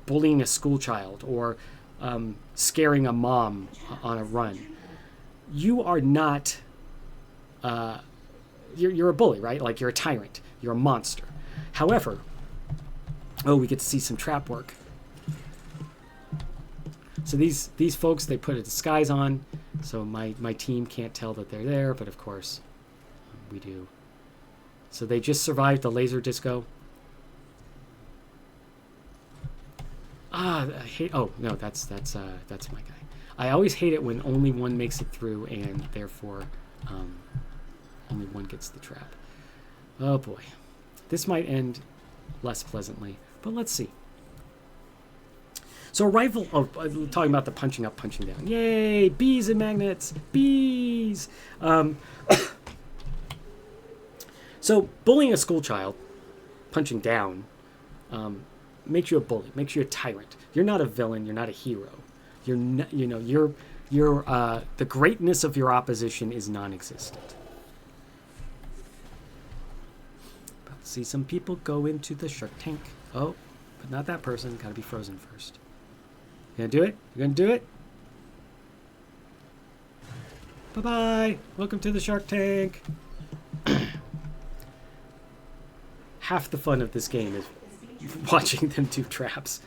bullying a school child or scaring a mom on a run, you are not, you're a bully, right? Like, you're a tyrant. You're a monster. However, we get to see some trap work. So these folks, they put a disguise on, so my team can't tell that they're there, but of course we do. So they just survived the laser disco. I hate. Oh no, that's my guy. I always hate it when only one makes it through, and therefore only one gets the trap. Oh boy, this might end less pleasantly, but let's see. So rival. Oh, talking about the punching up, punching down. Yay, bees and magnets, bees. So bullying a school child, punching down, makes you a bully, makes you a tyrant. You're not a villain. You're not a hero. You're not, the greatness of your opposition is non-existent. About to see some people go into the Shark Tank. Oh, but not that person. Got to be frozen first. You gonna do it? You gonna do it? Bye-bye. Welcome to the Shark Tank. Half the fun of this game is watching them do traps.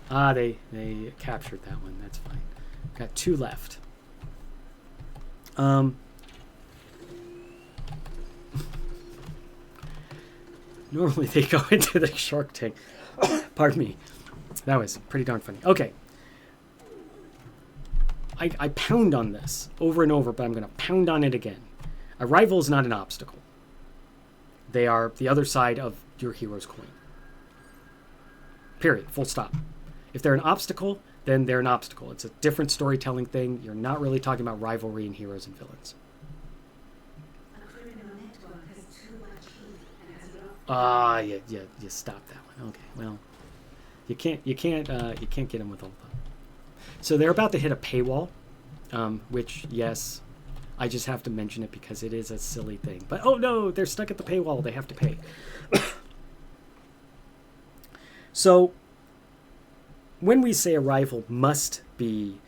They captured that one. That's fine. Got 2 left. Normally they go into the Shark Tank. Pardon me. That was pretty darn funny. Okay. I pound on this over and over, but I'm going to pound on it again. A rival is not an obstacle. They are the other side of your hero's coin. Period. Full stop. If they're an obstacle, then they're an obstacle. It's a different storytelling thing. You're not really talking about rivalry in heroes and villains. You stopped that one. Okay, well, you can't get them with all that. So they're about to hit a paywall, which, yes, I just have to mention it because it is a silly thing. But oh no, they're stuck at the paywall. They have to pay. So when we say a rival must be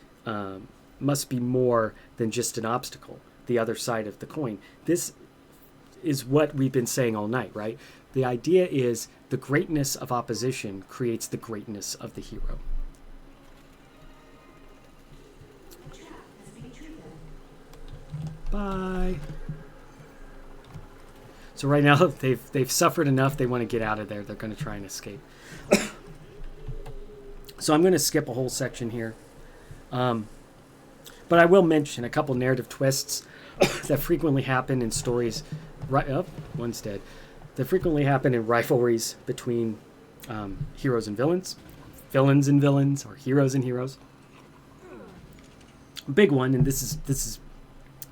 more than just an obstacle, the other side of the coin, this is what we've been saying all night, right? The idea is the greatness of opposition creates the greatness of the hero. Bye. So right now they've suffered enough. They want to get out of there. They're going to try and escape. So I'm going to skip a whole section here. But I will mention a couple narrative twists that frequently happen in stories. One's dead. That frequently happen in rivalries between heroes and villains, villains and villains, or heroes and heroes. Big one, and this is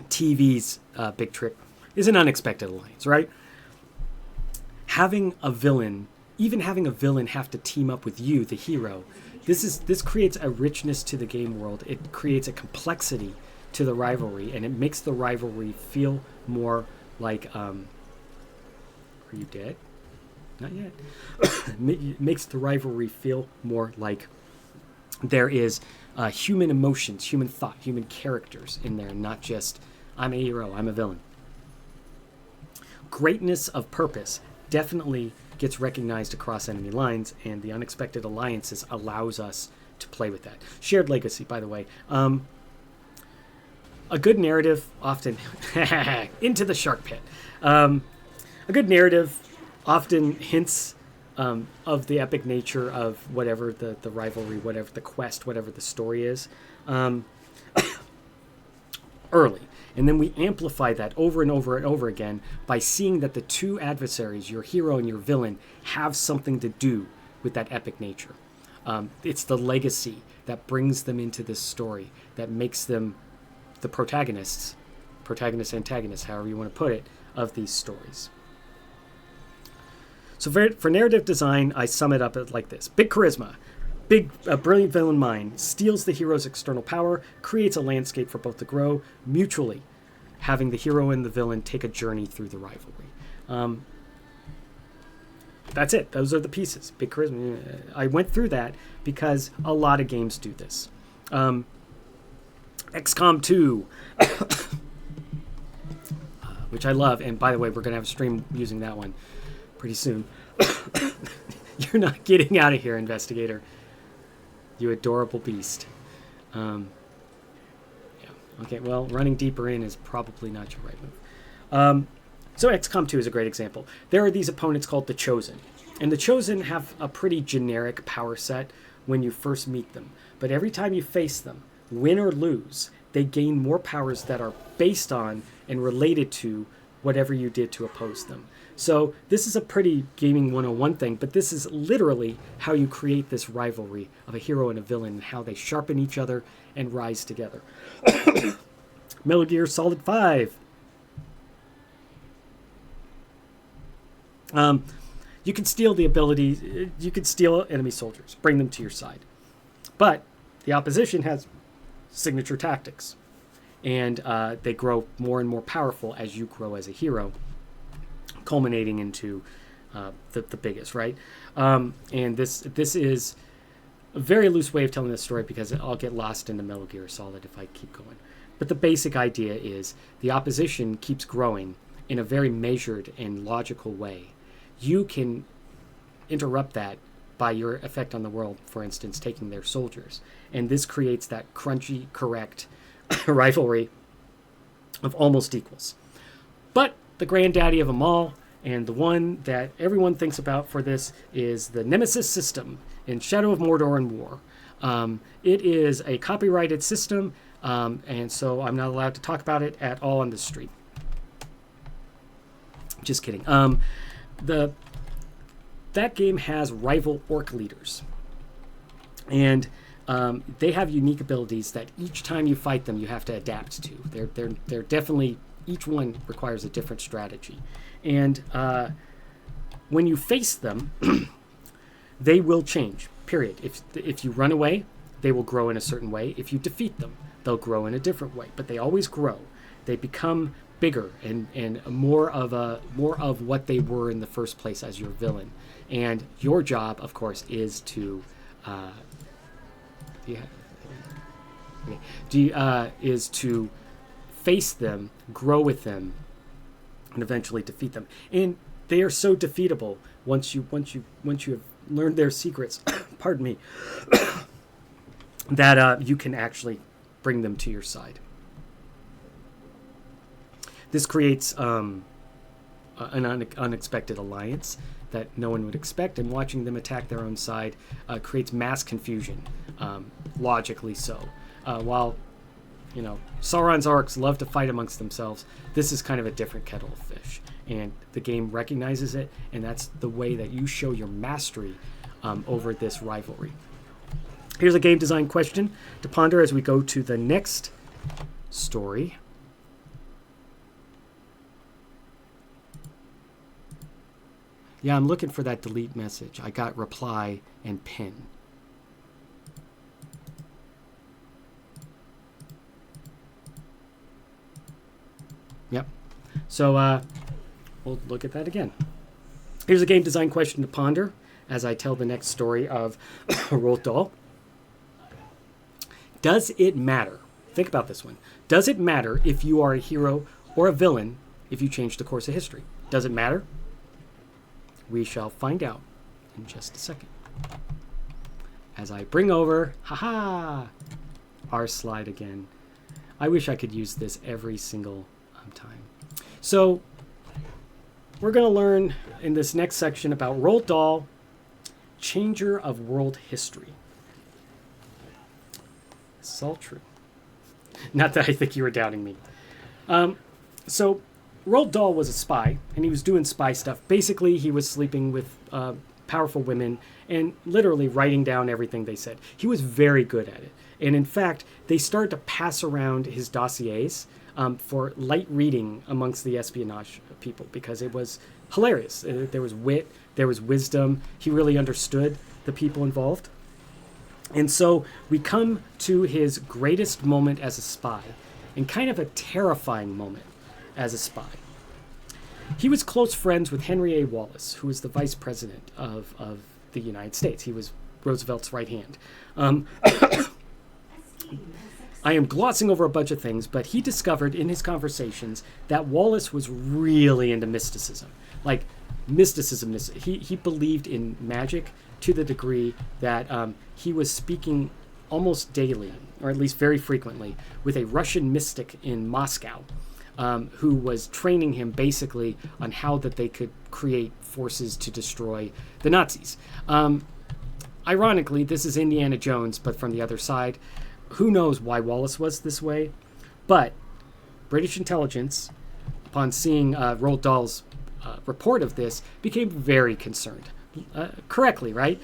TV's big trick, is an unexpected alliance, right? having a villain, even having a villain have to team up with you, the hero, this creates a richness to the game world. It creates a complexity to the rivalry, and it makes the rivalry feel more like, are you dead? Not yet. It makes the rivalry feel more like there is human emotions, human thought, human characters in there, not just, I'm a hero, I'm a villain. Greatness of purpose definitely gets recognized across enemy lines, and the unexpected alliances allows us to play with that. Shared legacy, by the way. A good narrative often... into the shark pit. A good narrative often hints of the epic nature of whatever the rivalry, whatever the quest, whatever the story is, early. And then we amplify that over and over and over again by seeing that the two adversaries, your hero and your villain, have something to do with that epic nature. It's the legacy that brings them into this story, that makes them the protagonists, antagonists, however you want to put it, of these stories. So for narrative design, I sum it up like this. Big charisma. A brilliant villain mind steals the hero's external power, creates a landscape for both to grow mutually, having the hero and the villain take a journey through the rivalry. That's it. Those are the pieces. Big charisma. I went through that because a lot of games do this. XCOM 2, which I love. And by the way, we're going to have a stream using that one pretty soon. You're not getting out of here, investigator. You adorable beast. Yeah. Okay, well, running deeper in is probably not your right move. So XCOM 2 is a great example. There are these opponents called the Chosen. And the Chosen have a pretty generic power set when you first meet them. But every time you face them, win or lose, they gain more powers that are based on and related to whatever you did to oppose them. So this is a pretty gaming 101 thing, but this is literally how you create this rivalry of a hero and a villain, and how they sharpen each other and rise together. Metal Gear Solid 5. You can steal the abilities, you can steal enemy soldiers, bring them to your side. But the opposition has signature tactics, and they grow more and more powerful as you grow as a hero, culminating into the biggest, right? And this is a very loose way of telling this story because I'll get lost in the Metal Gear Solid if I keep going. But the basic idea is the opposition keeps growing in a very measured and logical way. You can interrupt that by your effect on the world, for instance, taking their soldiers. And this creates that crunchy, correct rivalry of almost equals. But the granddaddy of them all, and the one that everyone thinks about for this, is the Nemesis system in Shadow of Mordor and War. It is a copyrighted system, and so I'm not allowed to talk about it at all on the stream. Just kidding. That game has rival orc leaders, and they have unique abilities that each time you fight them, you have to adapt to. They're definitely, each one requires a different strategy, and when you face them, they will change. Period. If you run away, they will grow in a certain way. If you defeat them, they'll grow in a different way. But they always grow. They become bigger and more of what they were in the first place as your villain. And your job, of course, is to is to face them, grow with them, and eventually defeat them. And they are so defeatable once you have learned their secrets. Pardon me. That you can actually bring them to your side. This creates an unexpected alliance that no one would expect, and watching them attack their own side creates mass confusion, logically so. While, Sauron's orcs love to fight amongst themselves, this is kind of a different kettle of fish, and the game recognizes it, and that's the way that you show your mastery over this rivalry. Here's a game design question to ponder as we go to the next story. Yeah, I'm looking for that delete message. I got reply and pin. Yep. So we'll look at that again. Here's a game design question to ponder as I tell the next story of Roald Dahl. Does it matter? Think about this one. Does it matter if you are a hero or a villain if you change the course of history? Does it matter? We shall find out in just a second. As I bring over, our slide again. I wish I could use this every single time. So we're going to learn in this next section about Roald Dahl, changer of world history. This is all true. Not that I think you were doubting me. So Roald Dahl was a spy, and he was doing spy stuff. Basically, he was sleeping with powerful women and literally writing down everything they said. He was very good at it. And in fact, they started to pass around his dossiers for light reading amongst the espionage people because it was hilarious. There was wit, there was wisdom. He really understood the people involved. And so we come to his greatest moment as a spy, and kind of a terrifying moment as a spy. He was close friends with Henry A. Wallace, who was the vice president of the United States. He was Roosevelt's right hand. I am glossing over a bunch of things, but he discovered in his conversations that Wallace was really into mysticism. Like mysticism, he believed in magic to the degree that he was speaking almost daily, or at least very frequently, with a Russian mystic in Moscow, who was training him basically on how that they could create forces to destroy the Nazis. Ironically, this is Indiana Jones, but from the other side. Who knows why Wallace was this way? But British intelligence, upon seeing Roald Dahl's report of this, became very concerned. Correctly, right?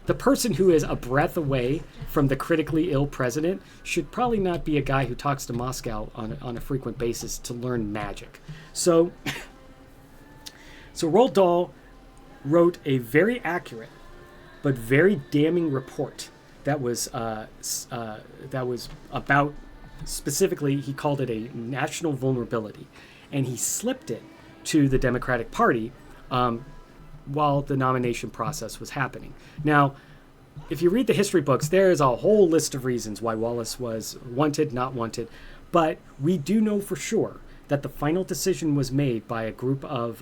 The person who is a breath away from the critically ill president should probably not be a guy who talks to Moscow on a frequent basis to learn magic. So Roald Dahl wrote a very accurate but very damning report that was about, specifically, he called it a national vulnerability, and he slipped it to the Democratic Party while the nomination process was happening. Now, if you read the history books, there is a whole list of reasons why Wallace was wanted, not wanted, but we do know for sure that the final decision was made by a group of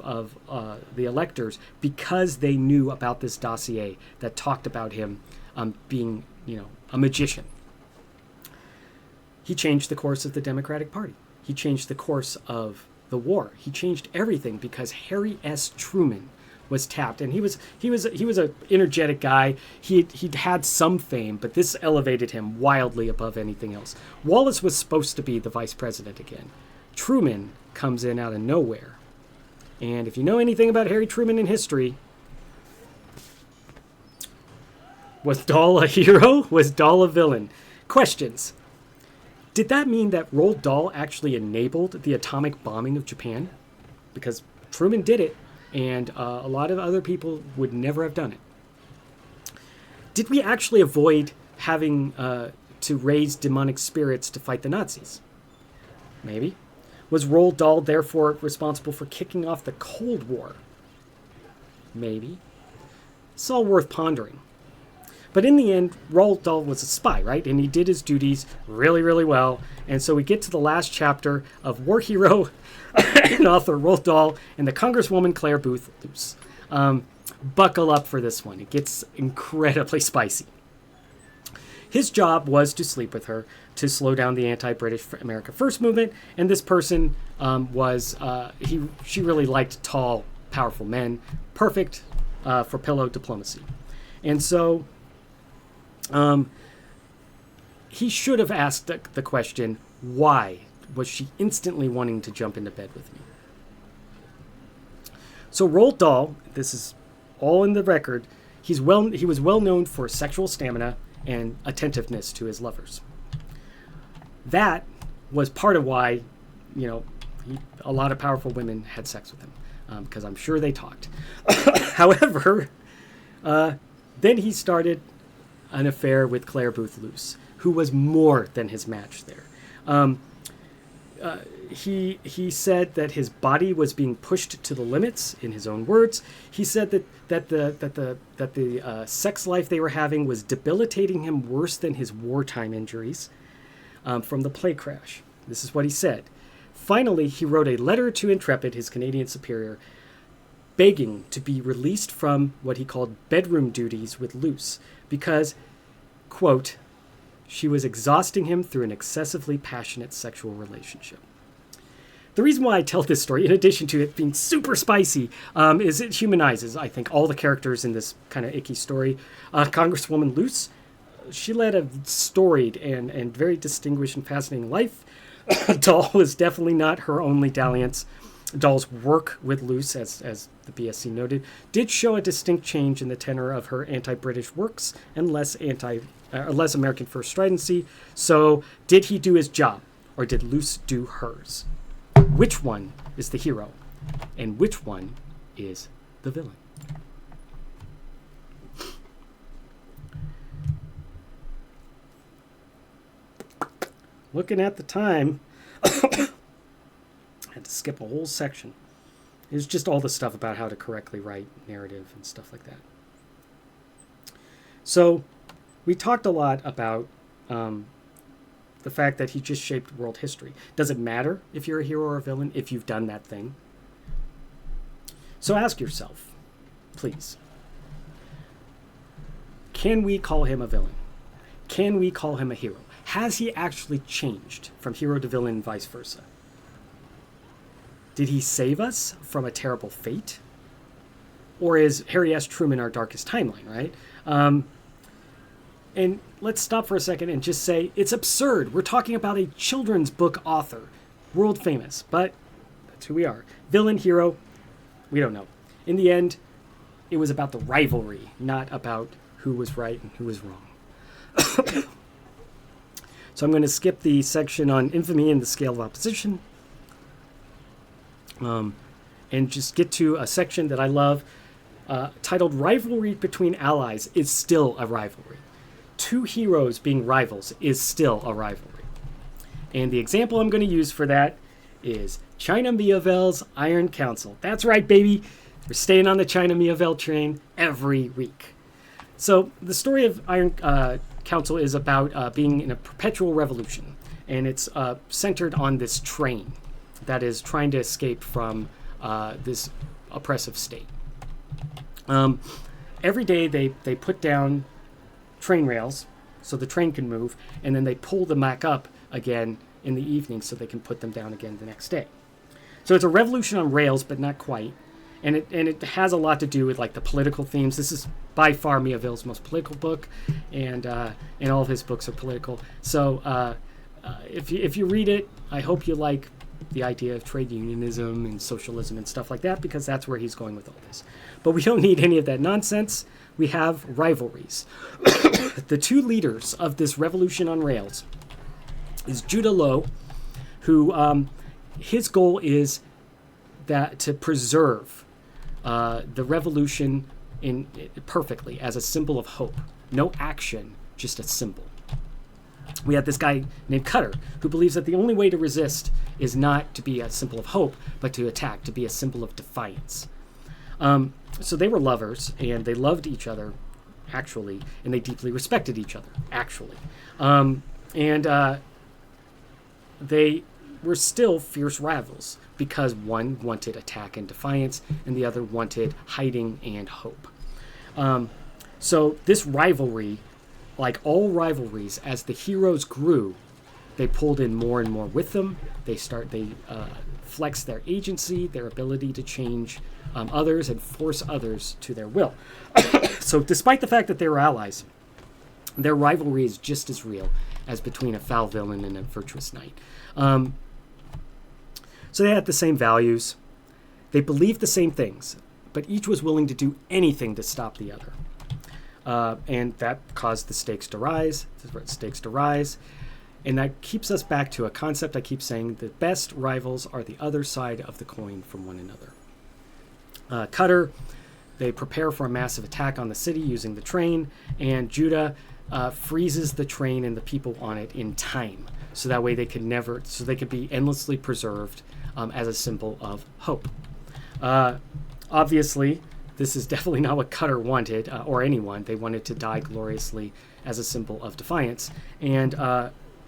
the electors because they knew about this dossier that talked about him being, a magician. He changed the course of the Democratic Party. He changed the course of the war. He changed everything because Harry S. Truman was tapped, and he was an energetic guy. He'd had some fame, but this elevated him wildly above anything else. Wallace was supposed to be the vice president again. Truman comes in out of nowhere, and if you know anything about Harry Truman in history, was Dahl a hero? Was Dahl a villain? Questions. Did that mean that Roald Dahl actually enabled the atomic bombing of Japan? Because Truman did it, and a lot of other people would never have done it. Did we actually avoid having to raise demonic spirits to fight the Nazis? Maybe. Was Roald Dahl therefore responsible for kicking off the Cold War? Maybe. It's all worth pondering. But in the end, Roald Dahl was a spy, right? And he did his duties really, really well. And so we get to the last chapter of war hero and author Roald Dahl and the Congresswoman Claire Booth Luce. Buckle up for this one. It gets incredibly spicy. His job was to sleep with her to slow down the anti-British America First movement. And this person she really liked tall, powerful men. Perfect for pillow diplomacy. And so he should have asked the question, why was she instantly wanting to jump into bed with me? So Roald Dahl, this is all in the record, he was well known for sexual stamina and attentiveness to his lovers. That was part of why, A lot of powerful women had sex with him because I'm sure they talked. However, then he started an affair with Claire Booth Luce, who was more than his match there. He said that his body was being pushed to the limits, in his own words. He said that the sex life they were having was debilitating him worse than his wartime injuries from the plane crash. This is what he said. Finally, he wrote a letter to Intrepid, his Canadian superior, begging to be released from what he called bedroom duties with Luce because, quote, she was exhausting him through an excessively passionate sexual relationship. The reason why I tell this story, in addition to it being super spicy, is it humanizes, I think, all the characters in this kind of icky story. Congresswoman Luce, she led a storied and very distinguished and fascinating life. Dahl was definitely not her only dalliance. Dahl's work with Luce, as the BSC noted, did show a distinct change in the tenor of her anti-British works and less American first stridency. So, did he do his job, or did Luce do hers? Which one is the hero, and which one is the villain? Looking at the time, I had to skip a whole section. It was just all the stuff about how to correctly write narrative and stuff like that. So, we talked a lot about the fact that he just shaped world history. Does it matter if you're a hero or a villain, if you've done that thing? So ask yourself, please. Can we call him a villain? Can we call him a hero? Has he actually changed from hero to villain and vice versa? Did he save us from a terrible fate? Or is Harry S. Truman our darkest timeline, right? And let's stop for a second and just say it's absurd. We're talking about a children's book author, world famous, but that's who we are. Villain, hero, we don't know. In the end, it was about the rivalry, not about who was right and who was wrong. So I'm going to skip the section on infamy and the scale of opposition, and just get to a section that I love, titled Rivalry Between Allies is Still a Rivalry. Two heroes being rivals is still a rivalry. And the example I'm going to use for that is China Miéville's Iron Council. That's right, baby. We're staying on the China Miéville train every week. So the story of Iron Council is about being in a perpetual revolution. And it's centered on this train that is trying to escape from this oppressive state. Every day they put down train rails so the train can move, and then they pull them back up again in the evening so they can put them down again the next day. So it's a revolution on rails, but not quite. And it has a lot to do with like the political themes. This is by far Miéville's most political book, and all of his books are political. So if you read it, I hope you like the idea of trade unionism and socialism and stuff like that, because that's where he's going with all this. But we don't need any of that nonsense. We have rivalries. The two leaders of this revolution on rails is Judah Low, who his goal is that to preserve the revolution perfectly as a symbol of hope. No action, just a symbol. We have this guy named Cutter, who believes that the only way to resist is not to be a symbol of hope, but to attack, to be a symbol of defiance. So they were lovers, and they loved each other, actually, and they deeply respected each other, actually. They were still fierce rivals, because one wanted attack and defiance, and the other wanted hiding and hope. So this rivalry, like all rivalries, as the heroes grew, they pulled in more and more with them. They flex their agency, their ability to change others and force others to their will. So despite the fact that they were allies, their rivalry is just as real as between a foul villain and a virtuous knight. So they had the same values. They believed the same things, but each was willing to do anything to stop the other. And that caused the stakes to rise. And that keeps us back to a concept I keep saying: the best rivals are the other side of the coin from one another. Cutter, they prepare for a massive attack on the city using the train, and Judah freezes the train and the people on it in time, so that way they could be endlessly preserved as a symbol of hope. Obviously, this is definitely not what Cutter wanted, or anyone. They wanted to die gloriously as a symbol of defiance. And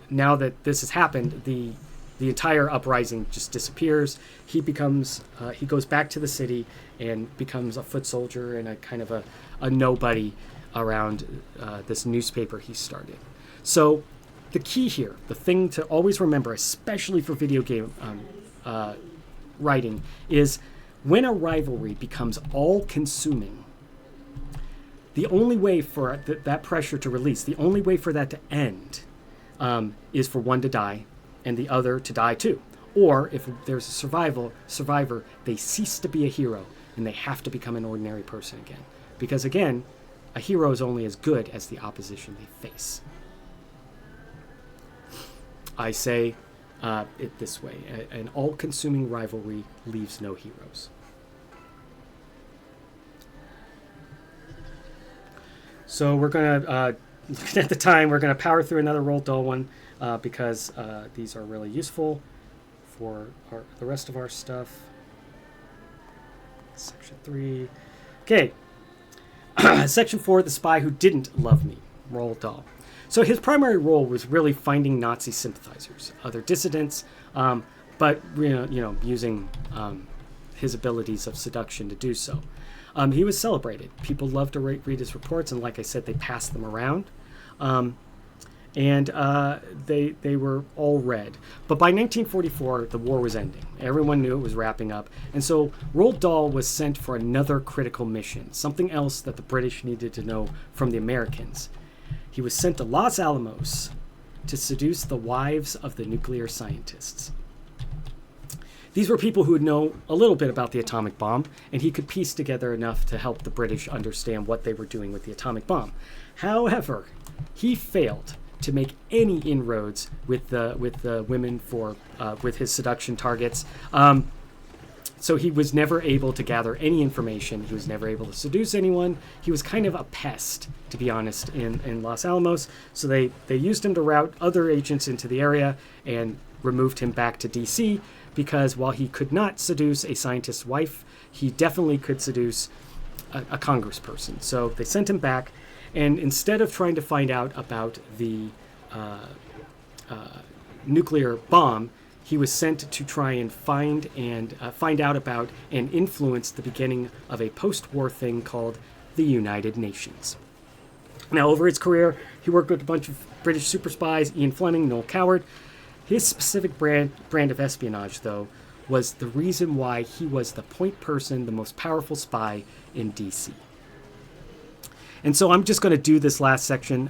now that this has happened, the entire uprising just disappears. He goes back to the city and becomes a foot soldier and a kind of a nobody around this newspaper he started. So the key here, the thing to always remember, especially for video game writing, is when a rivalry becomes all-consuming, the only way for that pressure to release, the only way for that to end, is for one to die and the other to die too. Or if there's a survivor, they cease to be a hero and they have to become an ordinary person again. Because again, a hero is only as good as the opposition they face. I say it this way: an all-consuming rivalry leaves no heroes. So we're going to, looking at the time, we're going to power through another Roald Dahl one because these are really useful for the rest of our stuff. Section 3. Okay. Section 4, The Spy Who Didn't Love Me, Roald Dahl. So his primary role was really finding Nazi sympathizers, other dissidents, but using his abilities of seduction to do so. He was celebrated. People loved to read his reports, and like I said, they passed them around. They were all read. But by 1944, the war was ending. Everyone knew it was wrapping up. And so Roald Dahl was sent for another critical mission, something else that the British needed to know from the Americans. He was sent to Los Alamos to seduce the wives of the nuclear scientists. These were people who would know a little bit about the atomic bomb, and he could piece together enough to help the British understand what they were doing with the atomic bomb. However, he failed to make any inroads with the women with his seduction targets. So he was never able to gather any information. He was never able to seduce anyone. He was kind of a pest, to be honest, in Los Alamos. So they used him to route other agents into the area and removed him back to D.C., because while he could not seduce a scientist's wife, he definitely could seduce a congressperson. So they sent him back, and instead of trying to find out about the nuclear bomb, he was sent to try and find out about and influence the beginning of a post-war thing called the United Nations. Now, over his career, he worked with a bunch of British super spies: Ian Fleming, Noel Coward. His specific brand of espionage, though, was the reason why he was the point person, the most powerful spy in D.C. And so I'm just going to do this last section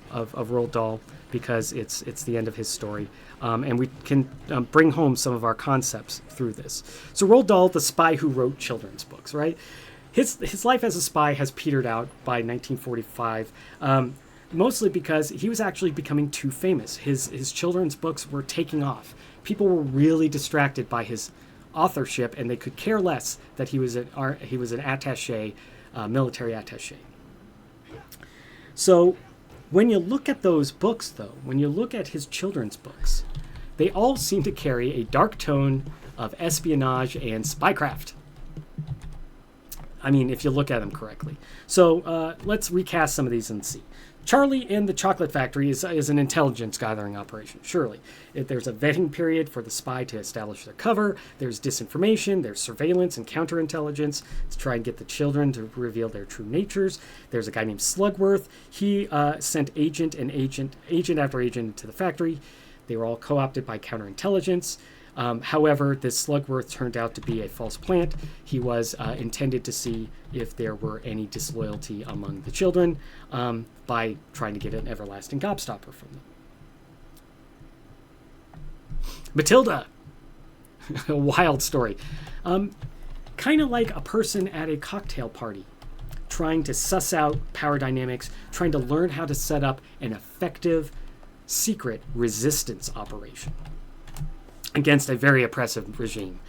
of Roald Dahl because it's the end of his story. And we can bring home some of our concepts through this. So Roald Dahl, the spy who wrote children's books, right? His life as a spy has petered out by 1945, mostly because he was actually becoming too famous. His children's books were taking off. People were really distracted by his authorship, and they could care less that he was an attaché, military attaché. So when you look at those books, though, when you look at his children's books, they all seem to carry a dark tone of espionage and spycraft. I mean, if you look at them correctly. So let's recast some of these and see. Charlie and the Chocolate Factory is an intelligence gathering operation, surely. There's a vetting period for the spy to establish their cover. There's disinformation. There's surveillance and counterintelligence to try and get the children to reveal their true natures. There's a guy named Slugworth. He sent agent after agent into the factory. They were all co-opted by counterintelligence. However, this Slugworth turned out to be a false plant. He was intended to see if there were any disloyalty among the children by trying to get an everlasting gobstopper from them. Matilda, a wild story. Kind of like a person at a cocktail party, trying to suss out power dynamics, trying to learn how to set up an effective secret resistance operation against a very oppressive regime.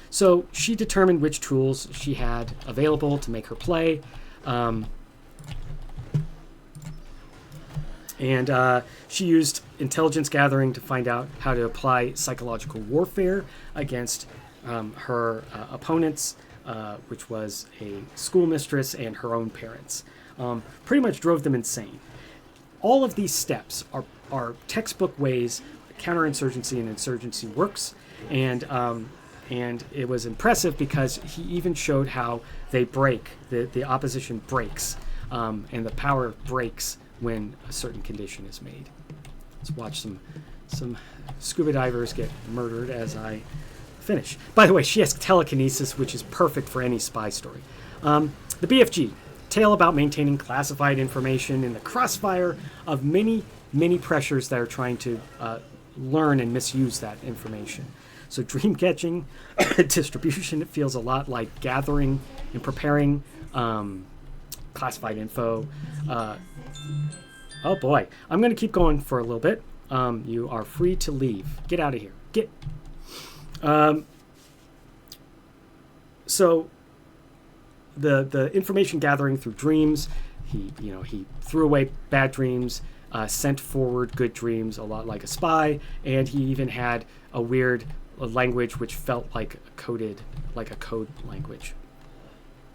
So she determined which tools she had available to make her play. And she used intelligence gathering to find out how to apply psychological warfare against her opponents, which was a schoolmistress and her own parents. Pretty much drove them insane. All of these steps are textbook ways counterinsurgency and insurgency works, and it was impressive because he even showed how they break, the opposition breaks, and the power breaks when a certain condition is made. Let's watch some scuba divers get murdered as I finish. By the way, she has telekinesis, which is perfect for any spy story. The BFG, tale about maintaining classified information in the crossfire of many, many pressures that are trying to learn and misuse that information. So dream catching, distribution, it feels a lot like gathering and preparing classified info. Oh boy, I'm going to keep going for a little bit. You are free to leave. Get out of here. Get. So the information gathering through dreams, he threw away bad dreams, sent forward good dreams, a lot like a spy, and he even had a weird language which felt like a code language.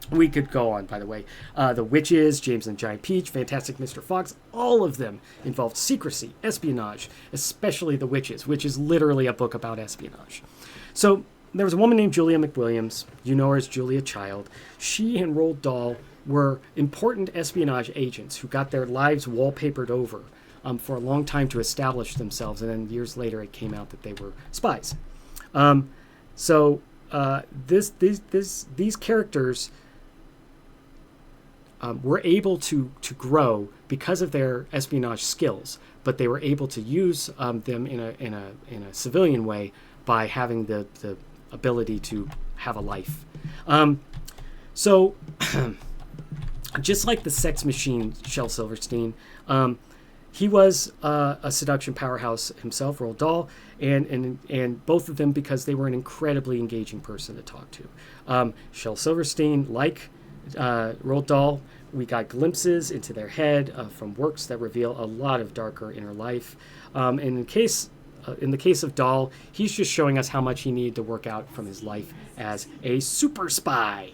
We could go on, by the way. The Witches, James and the Giant Peach, Fantastic Mr. Fox, all of them involved secrecy, espionage, especially The Witches, which is literally a book about espionage. So there was a woman named Julia McWilliams. You know her as Julia Child. She and Roald Dahl were important espionage agents who got their lives wallpapered over for a long time to establish themselves, and then years later it came out that they were spies. These characters were able to grow because of their espionage skills, but they were able to use them in a civilian way by having the ability to have a life. Just like the sex machine Shel Silverstein, he was a seduction powerhouse himself, Roald Dahl, and both of them because they were an incredibly engaging person to talk to. Shel Silverstein, like Roald Dahl, we got glimpses into their head from works that reveal a lot of darker inner life. And in the case of Dahl, he's just showing us how much he needed to work out from his life as a super spy.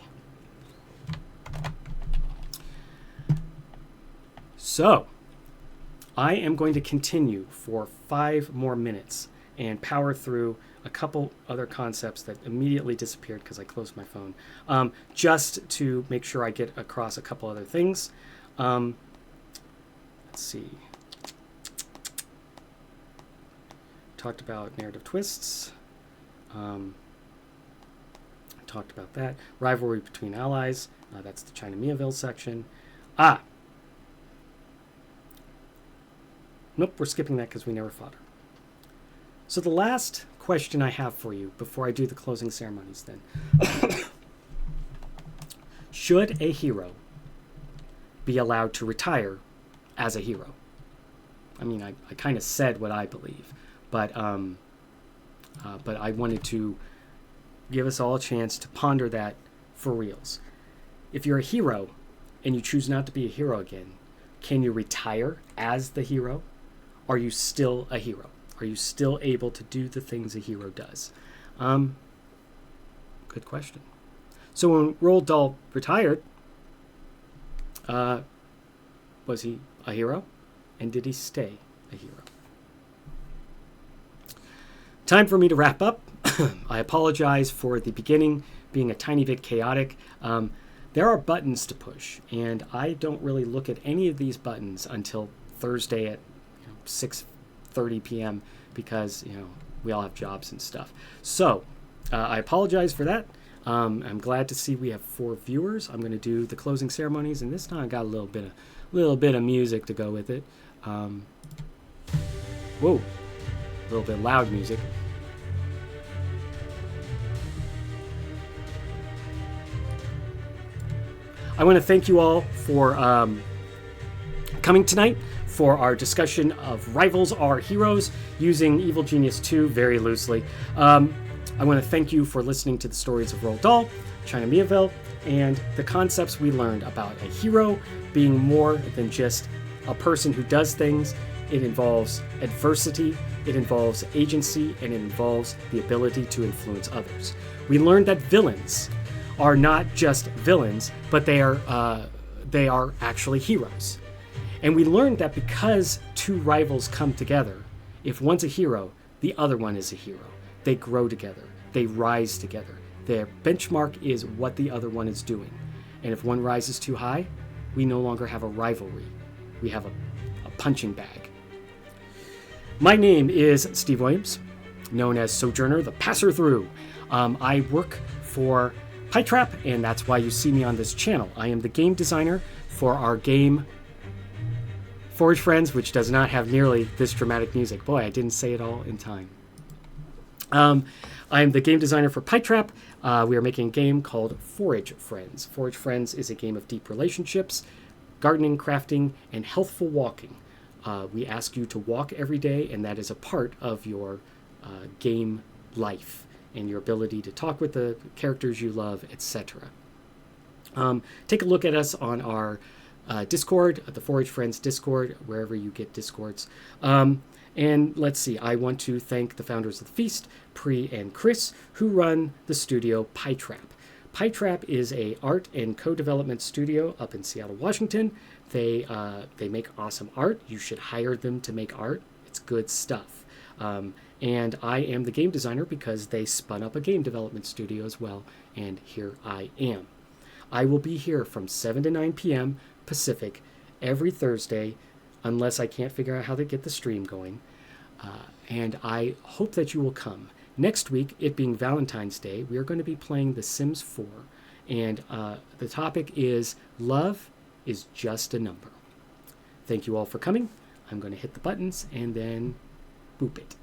So, I am going to continue for 5 more minutes and power through a couple other concepts that immediately disappeared because I closed my phone, just to make sure I get across a couple other things. Let's see. Talked about narrative twists. Talked about that. Rivalry between allies. That's the China Miaville section. Nope, we're skipping that because we never fought her. So the last question I have for you before I do the closing ceremonies then. Should a hero be allowed to retire as a hero? I mean, I kind of said what I believe, but I wanted to give us all a chance to ponder that for reals. If you're a hero and you choose not to be a hero again, can you retire as the hero? Are you still a hero? Are you still able to do the things a hero does? Good question. So when Roald Dahl retired, was he a hero? And did he stay a hero? Time for me to wrap up. I apologize for the beginning being a tiny bit chaotic. There are buttons to push, and I don't really look at any of these buttons until Thursday at 6:30 p.m. because we all have jobs and stuff. So I apologize for that. I'm glad to see we have 4 viewers. I'm going to do the closing ceremonies, and this time I got a little bit of music to go with it. Whoa, a little bit loud music. I want to thank you all for coming tonight for our discussion of Rivals Are Heroes using Evil Genius 2 very loosely. I want to thank you for listening to the stories of Roald Dahl, China Miéville, and the concepts we learned about a hero being more than just a person who does things. It involves adversity, it involves agency, and it involves the ability to influence others. We learned that villains are not just villains, but they are actually heroes. And we learned that because two rivals come together, if one's a hero, the other one is a hero. They grow together. They rise together. Their benchmark is what the other one is doing. And if one rises too high, we no longer have a rivalry. We have a punching bag. My name is Steve Williams, known as Sojourner, the Passer-Through. I work for PyTrap, and that's why you see me on this channel. I am the game designer for our game Forge Friends, which does not have nearly this dramatic music. Boy, I didn't say it all in time. I am the game designer for PyTrap. We are making a game called Forage Friends. Forage Friends is a game of deep relationships, gardening, crafting, and healthful walking. We ask you to walk every day, and that is a part of your game life and your ability to talk with the characters you love, etc. Take a look at us on our Discord, the Forage Friends Discord, wherever you get Discords. And let's see, I want to thank the founders of the Feast, Pri and Chris, who run the studio PyTrap. PyTrap is a art and co-development studio up in Seattle, Washington. They make awesome art. You should hire them to make art. It's good stuff. And I am the game designer because they spun up a game development studio as well, and here I am. I will be here from 7 to 9 p.m. Pacific every Thursday, unless I can't figure out how to get the stream going. And I hope that you will come. Next week, it being Valentine's Day, we are going to be playing The Sims 4. And the topic is Love is Just a Number. Thank you all for coming. I'm going to hit the buttons and then boop it.